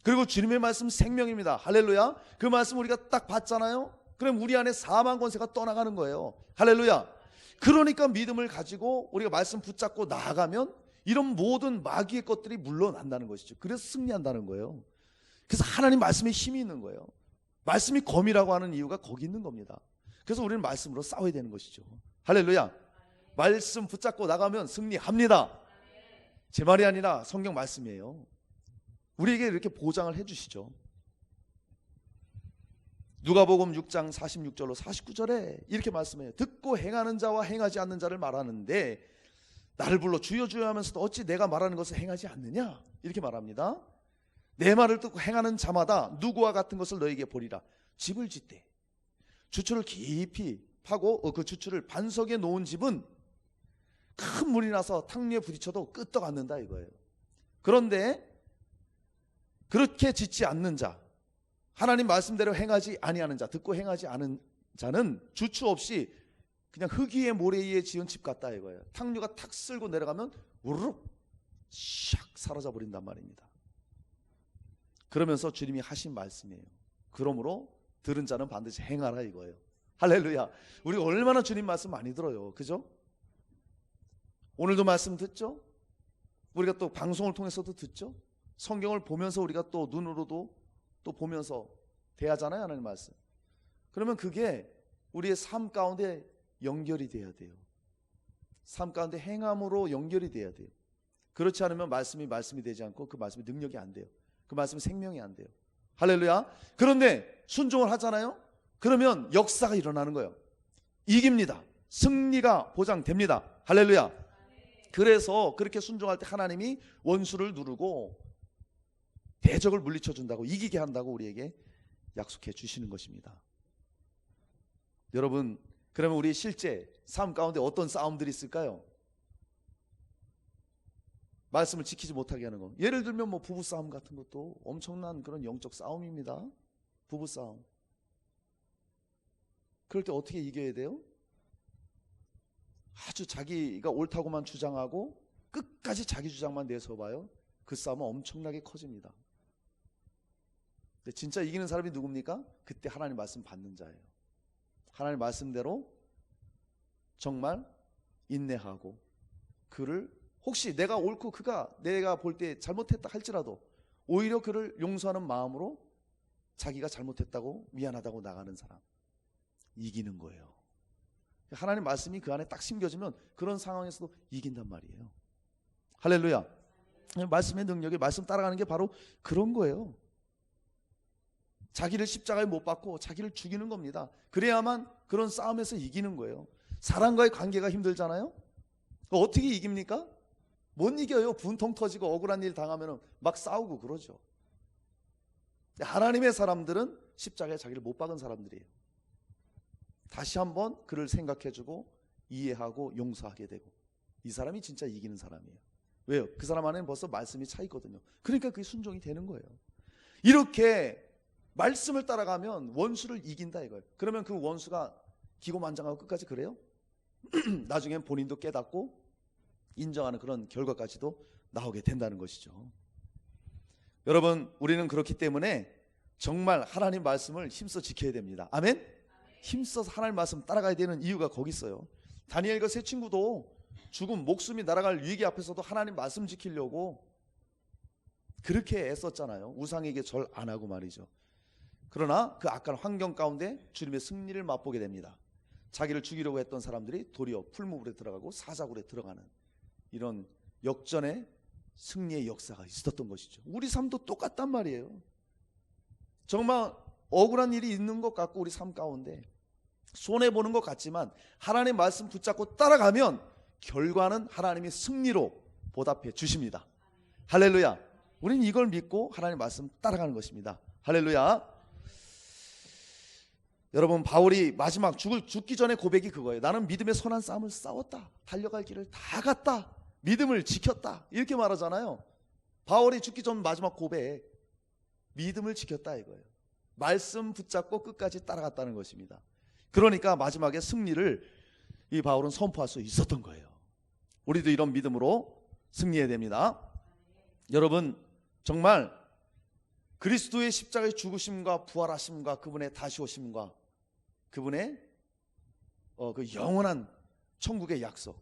그리고 주님의 말씀 생명입니다. 할렐루야. 그 말씀 우리가 딱 받잖아요. 그럼 우리 안에 사망 권세가 떠나가는 거예요. 할렐루야. 그러니까 믿음을 가지고 우리가 말씀 붙잡고 나아가면 이런 모든 마귀의 것들이 물러난다는 것이죠. 그래서 승리한다는 거예요. 그래서 하나님 말씀에 힘이 있는 거예요. 말씀이 검이라고 하는 이유가 거기 있는 겁니다. 그래서 우리는 말씀으로 싸워야 되는 것이죠. 할렐루야. 말씀 붙잡고 나가면 승리합니다. 제 말이 아니라 성경 말씀이에요. 우리에게 이렇게 보장을 해주시죠. 누가복음 6장 46절로 49절에 이렇게 말씀해요. 듣고 행하는 자와 행하지 않는 자를 말하는데 나를 불러 주여 주여 하면서도 어찌 내가 말하는 것을 행하지 않느냐, 이렇게 말합니다. 내 말을 듣고 행하는 자마다 누구와 같은 것을 너에게 보리라. 집을 짓되 주추를 깊이 파고 그 주추를 반석에 놓은 집은 큰 물이 나서 탕류에 부딪혀도 끄떡 않는다 이거예요. 그런데 그렇게 짓지 않는 자, 하나님 말씀대로 행하지 아니하는 자, 듣고 행하지 않은 자는 주추 없이 그냥 흙 위에 모래 위에 지은 집 같다 이거예요. 탕류가 탁 쓸고 내려가면 우르륵 샥 사라져 버린단 말입니다. 그러면서 주님이 하신 말씀이에요. 그러므로 들은 자는 반드시 행하라 이거예요. 할렐루야. 우리가 얼마나 주님 말씀 많이 들어요. 그죠? 오늘도 말씀 듣죠? 우리가 또 방송을 통해서도 듣죠? 성경을 보면서 우리가 또 눈으로도 또 보면서 대하잖아요, 하나님 말씀. 그러면 그게 우리의 삶 가운데 연결이 돼야 돼요. 삶 가운데 행함으로 연결이 돼야 돼요. 그렇지 않으면 말씀이 되지 않고 그 말씀이 능력이 안 돼요. 그 말씀이 생명이 안 돼요. 할렐루야. 그런데 순종을 하잖아요. 그러면 역사가 일어나는 거예요. 이깁니다. 승리가 보장됩니다. 할렐루야. 그래서 그렇게 순종할 때 하나님이 원수를 누르고 대적을 물리쳐 준다고, 이기게 한다고 우리에게 약속해 주시는 것입니다. 여러분, 그러면 우리 실제 삶 가운데 어떤 싸움들이 있을까요? 말씀을 지키지 못하게 하는 거. 예를 들면 뭐 부부싸움 같은 것도 엄청난 그런 영적 싸움입니다. 부부싸움. 그럴 때 어떻게 이겨야 돼요? 아주 자기가 옳다고만 주장하고 끝까지 자기 주장만 내서봐요. 그 싸움은 엄청나게 커집니다. 근데 진짜 이기는 사람이 누굽니까? 그때 하나님 말씀 받는 자예요. 하나님 말씀대로 정말 인내하고 그를, 혹시 내가 옳고 그가 내가 볼 때 잘못했다 할지라도 오히려 그를 용서하는 마음으로 자기가 잘못했다고 미안하다고 나가는 사람, 이기는 거예요. 하나님 말씀이 그 안에 딱 심겨지면 그런 상황에서도 이긴단 말이에요. 할렐루야. 말씀의 능력이, 말씀 따라가는 게 바로 그런 거예요. 자기를 십자가에 못 박고 자기를 죽이는 겁니다. 그래야만 그런 싸움에서 이기는 거예요. 사람과의 관계가 힘들잖아요. 어떻게 이깁니까? 못 이겨요. 분통 터지고 억울한 일 당하면 막 싸우고 그러죠. 하나님의 사람들은 십자가에 자기를 못 박은 사람들이에요. 다시 한번 그를 생각해주고 이해하고 용서하게 되고, 이 사람이 진짜 이기는 사람이에요. 왜요? 그 사람 안에는 벌써 말씀이 차 있거든요. 그러니까 그게 순종이 되는 거예요. 이렇게 말씀을 따라가면 원수를 이긴다 이거예요. 그러면 그 원수가 기고만장하고 끝까지 그래요? 나중엔 본인도 깨닫고 인정하는 그런 결과까지도 나오게 된다는 것이죠. 여러분, 우리는 그렇기 때문에 정말 하나님 말씀을 힘써 지켜야 됩니다. 아멘? 힘써서 하나님 말씀 따라가야 되는 이유가 거기 있어요. 다니엘과 세 친구도 죽음, 목숨이 날아갈 위기 앞에서도 하나님 말씀 지키려고 그렇게 애썼잖아요. 우상에게 절 안 하고 말이죠. 그러나 그 악한 환경 가운데 주님의 승리를 맛보게 됩니다. 자기를 죽이려고 했던 사람들이 도리어 풀무불에 들어가고 사자굴에 들어가는 이런 역전의 승리의 역사가 있었던 것이죠. 우리 삶도 똑같단 말이에요. 정말 억울한 일이 있는 것 같고 우리 삶 가운데 손해보는 것 같지만 하나님의 말씀 붙잡고 따라가면 결과는 하나님이 승리로 보답해 주십니다. 할렐루야. 우리는 이걸 믿고 하나님의 말씀 따라가는 것입니다. 할렐루야. 여러분, 바울이 마지막 죽기 전에 고백이 그거예요. 나는 믿음의 선한 싸움을 싸웠다. 달려갈 길을 다 갔다. 믿음을 지켰다. 이렇게 말하잖아요. 바울이 죽기 전 마지막 고백, 믿음을 지켰다 이거예요. 말씀 붙잡고 끝까지 따라갔다는 것입니다. 그러니까 마지막에 승리를 이 바울은 선포할 수 있었던 거예요. 우리도 이런 믿음으로 승리해야 됩니다. 여러분, 정말 그리스도의 십자가의 죽으심과 부활하심과 그분의 다시 오심과 그분의 그 영원한 천국의 약속,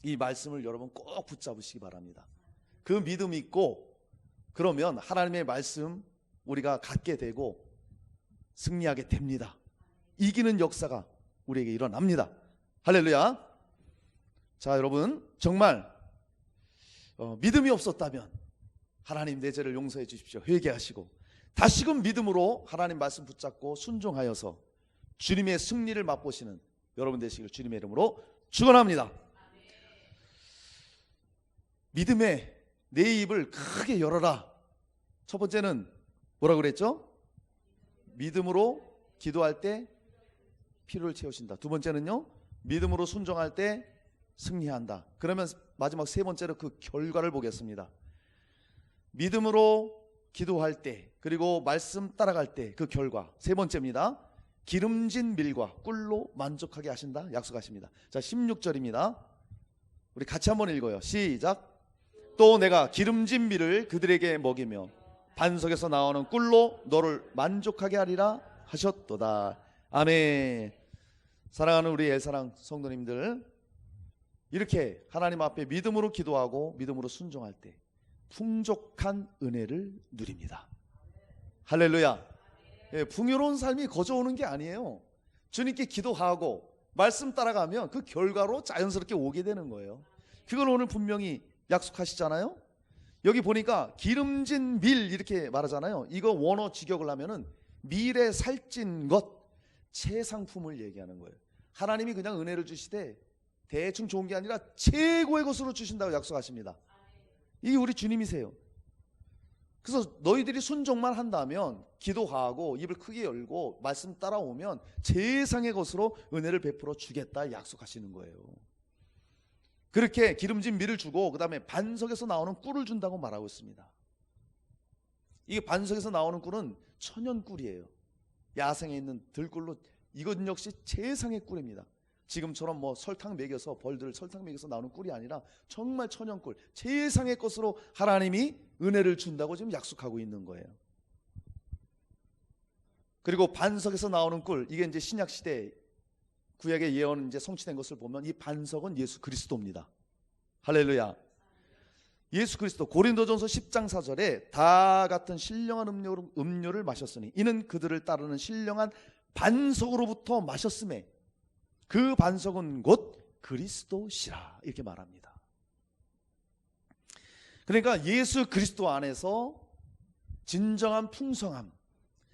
이 말씀을 여러분 꼭 붙잡으시기 바랍니다. 그 믿음 있고 그러면 하나님의 말씀 우리가 갖게 되고 승리하게 됩니다. 이기는 역사가 우리에게 일어납니다. 할렐루야. 자, 여러분, 정말 믿음이 없었다면 하나님 내 죄를 용서해 주십시오. 회개하시고 다시금 믿음으로 하나님 말씀 붙잡고 순종하여서 주님의 승리를 맛보시는 여러분 되시길 주님의 이름으로 축원합니다. 믿음에 내 입을 크게 열어라. 첫 번째는 뭐라고 그랬죠? 믿음으로 기도할 때 필요를 채우신다. 두 번째는요, 믿음으로 순종할 때 승리한다. 그러면 마지막 세 번째로 그 결과를 보겠습니다. 믿음으로 기도할 때, 그리고 말씀 따라갈 때 그 결과. 세 번째입니다. 기름진 밀과 꿀로 만족하게 하신다 약속하십니다. 자, 16절입니다. 우리 같이 한번 읽어요. 시작. 또 내가 기름진 밀을 그들에게 먹이며 반석에서 나오는 꿀로 너를 만족하게 하리라 하셨도다. 아멘. 사랑하는 우리 엘사랑 성도님들, 이렇게 하나님 앞에 믿음으로 기도하고 믿음으로 순종할 때 풍족한 은혜를 누립니다. 할렐루야. 예, 풍요로운 삶이 거저오는 게 아니에요. 주님께 기도하고 말씀 따라가면 그 결과로 자연스럽게 오게 되는 거예요. 그걸 오늘 분명히 약속하시잖아요. 여기 보니까 기름진 밀 이렇게 말하잖아요. 이거 원어 직역을 하면은 밀에 살찐 것, 최상품을 얘기하는 거예요. 하나님이 그냥 은혜를 주시되 대충 좋은 게 아니라 최고의 것으로 주신다고 약속하십니다. 이게 우리 주님이세요. 그래서 너희들이 순종만 한다면, 기도하고 입을 크게 열고 말씀 따라오면 최상의 것으로 은혜를 베풀어 주겠다 약속하시는 거예요. 그렇게 기름진 밀을 주고 그 다음에 반석에서 나오는 꿀을 준다고 말하고 있습니다. 이게 반석에서 나오는 꿀은 천연꿀이에요. 야생에 있는 들꿀로, 이것 역시 최상의 꿀입니다. 지금처럼 뭐 설탕 먹여서, 벌들을 설탕 먹여서 나오는 꿀이 아니라 정말 천연꿀, 최상의 것으로 하나님이 은혜를 준다고 지금 약속하고 있는 거예요. 그리고 반석에서 나오는 꿀, 이게 이제 신약 시대 구약의 예언 이제 성취된 것을 보면 이 반석은 예수 그리스도입니다. 할렐루야. 예수 그리스도. 고린도전서 10장 4절에 다 같은 신령한 음료를 마셨으니 이는 그들을 따르는 신령한 반석으로부터 마셨음에 그 반석은 곧 그리스도시라, 이렇게 말합니다. 그러니까 예수 그리스도 안에서 진정한 풍성함,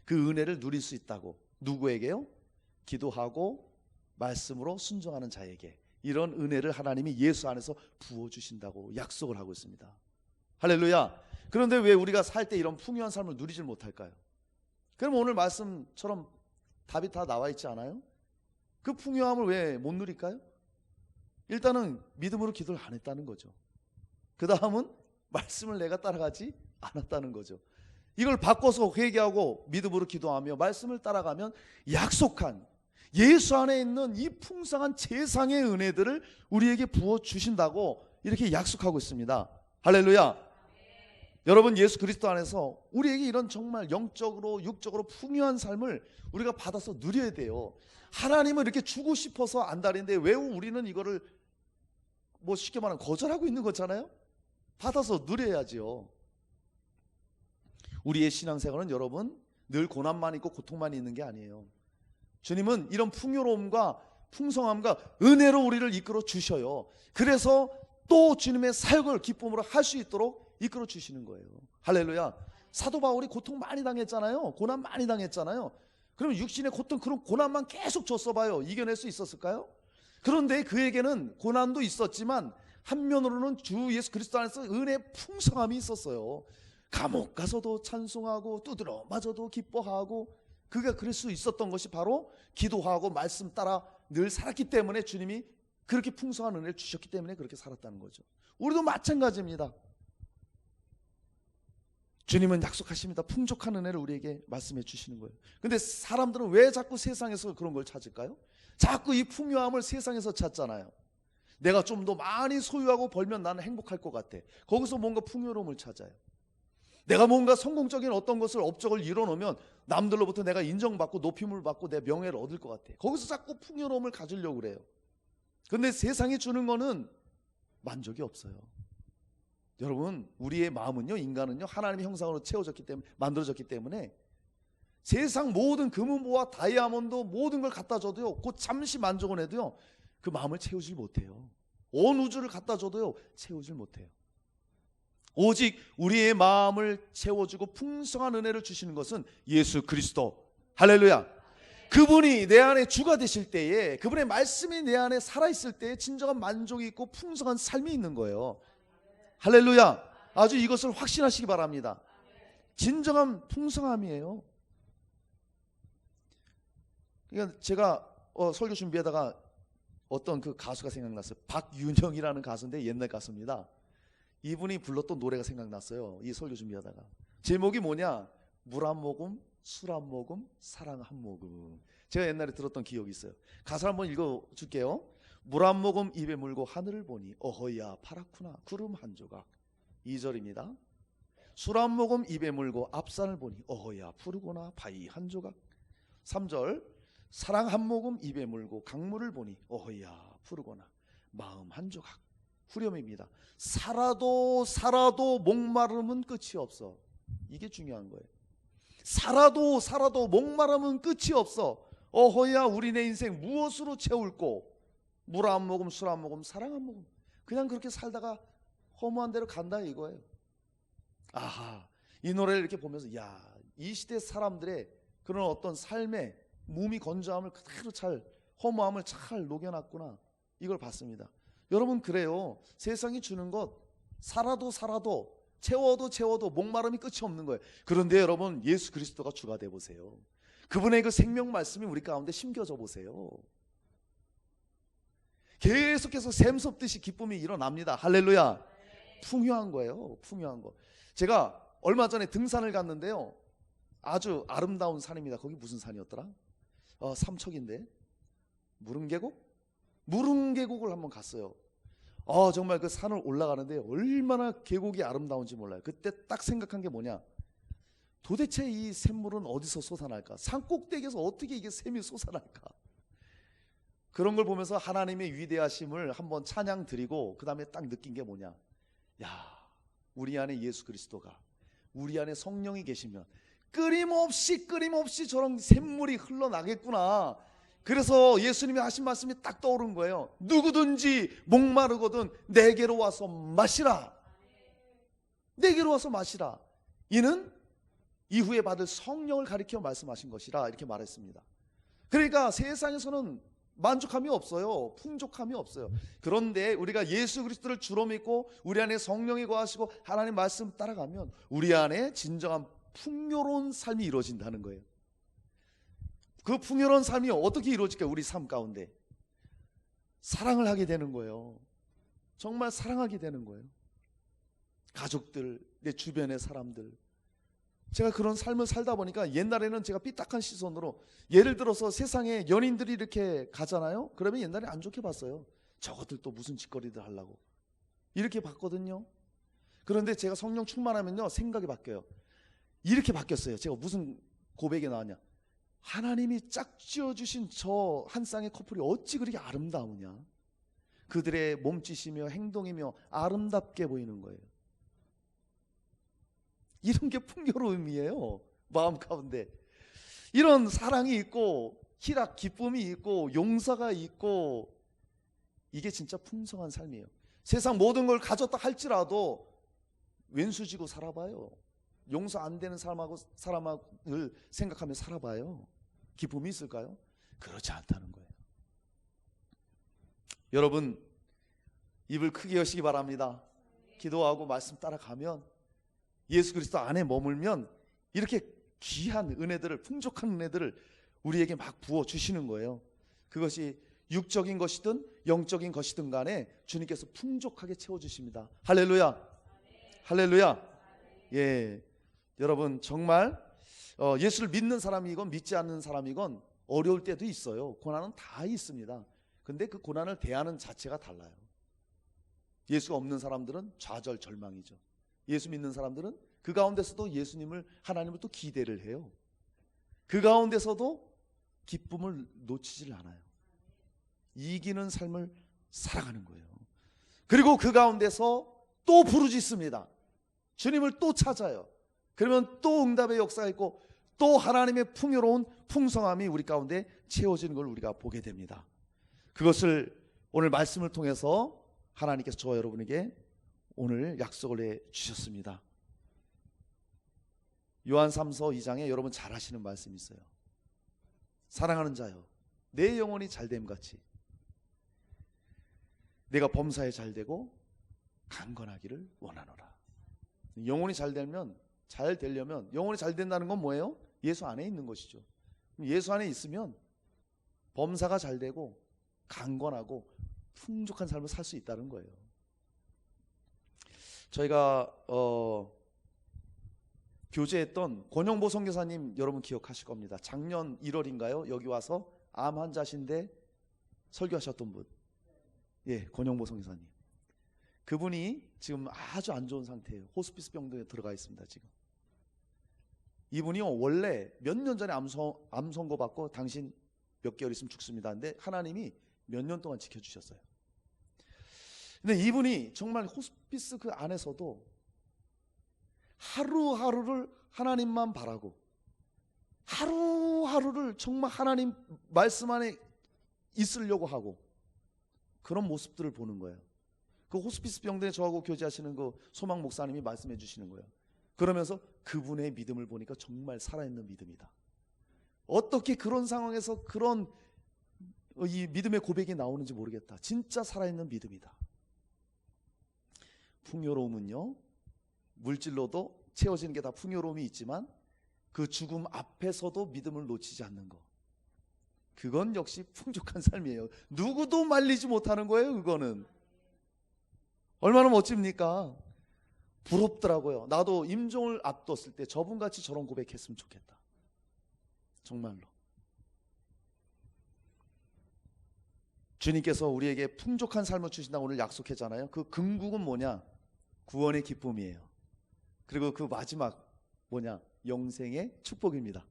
그 은혜를 누릴 수 있다고. 누구에게요? 기도하고 말씀으로 순종하는 자에게 이런 은혜를 하나님이 예수 안에서 부어주신다고 약속을 하고 있습니다. 할렐루야. 그런데 왜 우리가 살 때 이런 풍요한 삶을 누리질 못할까요? 그럼 오늘 말씀처럼 답이 다 나와 있지 않아요? 그 풍요함을 왜 못 누릴까요? 일단은 믿음으로 기도를 안 했다는 거죠. 그 다음은 말씀을 내가 따라가지 않았다는 거죠. 이걸 바꿔서 회개하고 믿음으로 기도하며 말씀을 따라가면 약속한 예수 안에 있는 이 풍성한 최상의 은혜들을 우리에게 부어주신다고 이렇게 약속하고 있습니다. 할렐루야. 여러분, 예수 그리스도 안에서 우리에게 이런 정말 영적으로 육적으로 풍요한 삶을 우리가 받아서 누려야 돼요. 하나님은 이렇게 주고 싶어서 안달인데 왜 우리는 이거를 뭐 쉽게 말하면 거절하고 있는 거잖아요. 받아서 누려야지요. 우리의 신앙생활은 여러분 늘 고난만 있고 고통만 있는 게 아니에요. 주님은 이런 풍요로움과 풍성함과 은혜로 우리를 이끌어 주셔요. 그래서 또 주님의 사역을 기쁨으로 할 수 있도록 이끌어 주시는 거예요. 할렐루야. 사도 바울이 고통 많이 당했잖아요. 고난 많이 당했잖아요. 그럼 육신의 고통, 그런 고난만 계속 줬어봐요. 이겨낼 수 있었을까요? 그런데 그에게는 고난도 있었지만 한면으로는 주 예수 그리스도 안에서 은혜의 풍성함이 있었어요. 감옥 가서도 찬송하고 두드러 맞아도 기뻐하고, 그가 그럴 수 있었던 것이 바로 기도하고 말씀 따라 늘 살았기 때문에 주님이 그렇게 풍성한 은혜를 주셨기 때문에 그렇게 살았다는 거죠. 우리도 마찬가지입니다. 주님은 약속하십니다. 풍족한 은혜를 우리에게 말씀해 주시는 거예요. 근데 사람들은 왜 자꾸 세상에서 그런 걸 찾을까요? 자꾸 이 풍요함을 세상에서 찾잖아요. 내가 좀 더 많이 소유하고 벌면 나는 행복할 것 같아. 거기서 뭔가 풍요로움을 찾아요. 내가 뭔가 성공적인 어떤 것을 업적을 이뤄놓으면 남들로부터 내가 인정받고 높임을 받고 내 명예를 얻을 것 같아. 거기서 자꾸 풍요로움을 가지려고 그래요. 근데 세상이 주는 거는 만족이 없어요. 여러분, 우리의 마음은요, 인간은요, 하나님의 형상으로 채워졌기 때문에, 만들어졌기 때문에 세상 모든 금은보화 다이아몬드 모든 걸 갖다 줘도요, 곧 잠시 만족은 해도요, 그 마음을 채우질 못해요. 온 우주를 갖다 줘도요, 채우질 못해요. 오직 우리의 마음을 채워주고 풍성한 은혜를 주시는 것은 예수 그리스도. 할렐루야. 그분이 내 안에 주가 되실 때에, 그분의 말씀이 내 안에 살아있을 때에 진정한 만족이 있고 풍성한 삶이 있는 거예요. 할렐루야. 아주 이것을 확신하시기 바랍니다. 진정한 풍성함이에요. 그러니까 제가 설교 준비하다가 어떤 그 가수가 생각났어요. 박윤영이라는 가수인데 옛날 가수입니다. 이분이 불렀던 노래가 생각났어요. 이 설교 준비하다가. 제목이 뭐냐? 물 한 모금, 술 한 모금, 사랑 한 모금. 제가 옛날에 들었던 기억이 있어요. 가사 한번 읽어줄게요. 물 한 모금 입에 물고 하늘을 보니 어허야 파랗구나 구름 한 조각. 2절입니다. 술 한 모금 입에 물고 앞산을 보니 어허야 푸르구나 바위 한 조각. 3절 사랑 한 모금 입에 물고 강물을 보니 어허야 푸르구나 마음 한 조각. 후렴입니다. 살아도 목마름은 끝이 없어. 이게 중요한 거예요. 살아도 목마름은 끝이 없어. 어허야 우리 내 인생 무엇으로 채울꼬. 물 한 모금 술 한 모금 사랑 한 모금. 그냥 그렇게 살다가 허무한 대로 간다 이거예요. 아하, 이 노래를 이렇게 보면서 야, 이 시대 사람들의 그런 어떤 삶의 몸이 건조함을 그대로 잘, 허무함을 잘 녹여놨구나 이걸 봤습니다. 여러분 그래요. 세상이 주는 것 살아도 채워도 목마름이 끝이 없는 거예요. 그런데 여러분 예수 그리스도가 주가 돼 보세요. 그분의 그 생명 말씀이 우리 가운데 심겨져 보세요. 계속해서 샘솟듯이 기쁨이 일어납니다. 할렐루야. 풍요한 거예요. 풍요한 거. 제가 얼마 전에 등산을 갔는데요. 아주 아름다운 산입니다. 거기 무슨 산이었더라? 삼척인데 무릉계곡을 한번 갔어요. 정말 그 산을 올라가는데 얼마나 계곡이 아름다운지 몰라요. 그때 딱 생각한 게 뭐냐, 도대체 이 샘물은 어디서 솟아날까? 산 꼭대기에서 어떻게 이게 샘이 솟아날까? 그런 걸 보면서 하나님의 위대하심을 한번 찬양 드리고 그 다음에 딱 느낀 게 뭐냐, 야, 우리 안에 예수 그리스도가, 우리 안에 성령이 계시면 끊임없이 저런 샘물이 흘러나겠구나. 그래서 예수님이 하신 말씀이 딱 떠오른 거예요. 누구든지 목마르거든 내게로 와서 마시라. 내게로 와서 마시라. 이는 이후에 받을 성령을 가리켜 말씀하신 것이라 이렇게 말했습니다. 그러니까 세상에서는 만족함이 없어요. 풍족함이 없어요. 그런데 우리가 예수 그리스도를 주로 믿고 우리 안에 성령이 거하시고 하나님 말씀 따라가면 우리 안에 진정한 풍요로운 삶이 이루어진다는 거예요. 그 풍요로운 삶이 어떻게 이루어질까요? 우리 삶 가운데 사랑을 하게 되는 거예요. 정말 사랑하게 되는 거예요. 가족들, 내 주변의 사람들. 제가 그런 삶을 살다 보니까 옛날에는 제가 삐딱한 시선으로, 예를 들어서 세상에 연인들이 이렇게 가잖아요. 그러면 옛날에 안 좋게 봤어요. 저것들 또 무슨 짓거리들 하려고 이렇게 봤거든요. 그런데 제가 성령 충만하면요 생각이 바뀌어요. 이렇게 바뀌었어요. 제가 무슨 고백이 나왔냐, 하나님이 짝지어 주신 저 한 쌍의 커플이 어찌 그렇게 아름다우냐. 그들의 몸짓이며 행동이며 아름답게 보이는 거예요. 이런 게 풍요로움이에요. 마음 가운데 이런 사랑이 있고 희락 기쁨이 있고 용서가 있고, 이게 진짜 풍성한 삶이에요. 세상 모든 걸 가졌다 할지라도 왼수지고 살아봐요. 용서 안 되는 사람을 생각하며 살아봐요. 기쁨이 있을까요? 그렇지 않다는 거예요. 여러분 입을 크게 여시기 바랍니다. 기도하고 말씀 따라가면, 예수 그리스도 안에 머물면 이렇게 귀한 은혜들을, 풍족한 은혜들을 우리에게 막 부어주시는 거예요. 그것이 육적인 것이든 영적인 것이든 간에 주님께서 풍족하게 채워주십니다. 할렐루야. 할렐루야. 예, 여러분 정말 예수를 믿는 사람이건 믿지 않는 사람이건 어려울 때도 있어요. 고난은 다 있습니다. 근데 그 고난을 대하는 자체가 달라요. 예수가 없는 사람들은 좌절 절망이죠. 예수 믿는 사람들은 그 가운데서도 예수님을, 하나님을 또 기대를 해요. 그 가운데서도 기쁨을 놓치질 않아요. 이기는 삶을 살아가는 거예요. 그리고 그 가운데서 또 부르짖습니다. 주님을 또 찾아요. 그러면 또 응답의 역사가 있고 또 하나님의 풍요로운 풍성함이 우리 가운데 채워지는 걸 우리가 보게 됩니다. 그것을 오늘 말씀을 통해서 하나님께서 저와 여러분에게 오늘 약속을 해주셨습니다. 요한 3서 2장에 여러분 잘 아시는 말씀이 있어요. 사랑하는 자여, 내 영혼이 잘됨같이 내가 범사에 잘되고 강건하기를 원하노라. 영혼이 잘되려면 영혼이 잘된다는 건 뭐예요? 예수 안에 있는 것이죠. 예수 안에 있으면 범사가 잘되고 강건하고 풍족한 삶을 살 수 있다는 거예요. 저희가 교제했던 권영보 선교사님 여러분 기억하실 겁니다. 작년 1월인가요? 여기 와서 암 환자신데 설교하셨던 분. 예, 권영보 선교사님. 그분이 지금 아주 안 좋은 상태예요. 호스피스 병동에 들어가 있습니다. 지금 이분이요 원래 몇 년 전에 암 선고 받고 당신 몇 개월 있으면 죽습니다. 근데 하나님이 몇 년 동안 지켜주셨어요. 근데 이분이 정말 호스피스 그 안에서도 하루하루를 하나님만 바라고 하루하루를 정말 하나님 말씀 안에 있으려고 하고 그런 모습들을 보는 거예요. 그 호스피스 병동에 저하고 교제하시는 그 소망 목사님이 말씀해 주시는 거예요. 그러면서 그분의 믿음을 보니까 정말 살아있는 믿음이다. 어떻게 그런 상황에서 그런 이 믿음의 고백이 나오는지 모르겠다. 진짜 살아있는 믿음이다. 풍요로움은요 물질로도 채워지는 게 다 풍요로움이 있지만 그 죽음 앞에서도 믿음을 놓치지 않는 것, 그건 역시 풍족한 삶이에요. 누구도 말리지 못하는 거예요. 그거는 얼마나 멋집니까? 부럽더라고요. 나도 임종을 앞뒀을 때 저분같이 저런 고백했으면 좋겠다. 정말로 주님께서 우리에게 풍족한 삶을 주신다고 오늘 약속했잖아요. 그 궁극은 뭐냐? 구원의 기쁨이에요. 그리고 그 마지막 뭐냐? 영생의 축복입니다.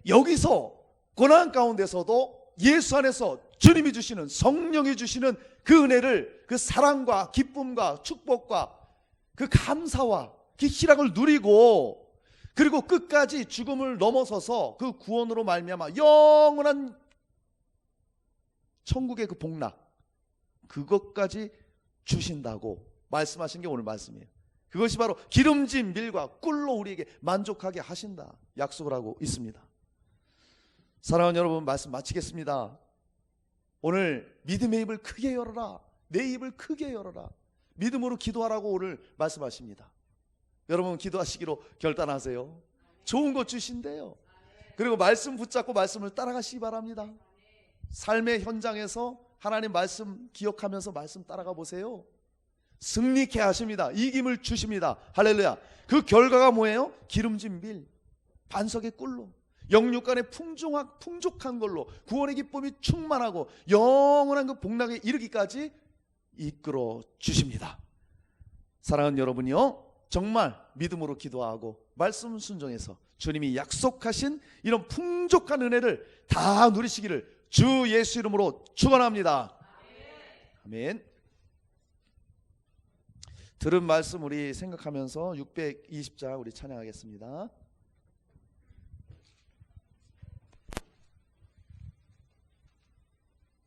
여기서 고난 가운데서도 예수 안에서 주님이 주시는, 성령이 주시는 그 은혜를, 그 사랑과 기쁨과 축복과 그 감사와 그 희락을 누리고, 그리고 끝까지 죽음을 넘어서서 그 구원으로 말미암아 영원한 천국의 그 복락, 그것까지 주신다고 말씀하신 게 오늘 말씀이에요. 그것이 바로 기름진 밀과 꿀로 우리에게 만족하게 하신다 약속을 하고 있습니다. 사랑하는 여러분, 말씀 마치겠습니다. 오늘 믿음의 입을 크게 열어라, 내 입을 크게 열어라, 믿음으로 기도하라고 오늘 말씀하십니다. 여러분 기도하시기로 결단하세요. 좋은 것 주신대요. 그리고 말씀 붙잡고 말씀을 따라가시기 바랍니다. 삶의 현장에서 하나님 말씀 기억하면서 말씀 따라가 보세요. 승리케 하십니다. 이김을 주십니다. 할렐루야. 그 결과가 뭐예요? 기름진 밀, 반석의 꿀로, 영육간의 풍족한 걸로 구원의 기쁨이 충만하고 영원한 그 복락에 이르기까지 이끌어 주십니다. 사랑하는 여러분이요, 정말 믿음으로 기도하고 말씀 순종해서 주님이 약속하신 이런 풍족한 은혜를 다 누리시기를 주 예수 이름으로 축원합니다. 아멘. 들은 말씀 우리 생각하면서 620장 우리 찬양하겠습니다.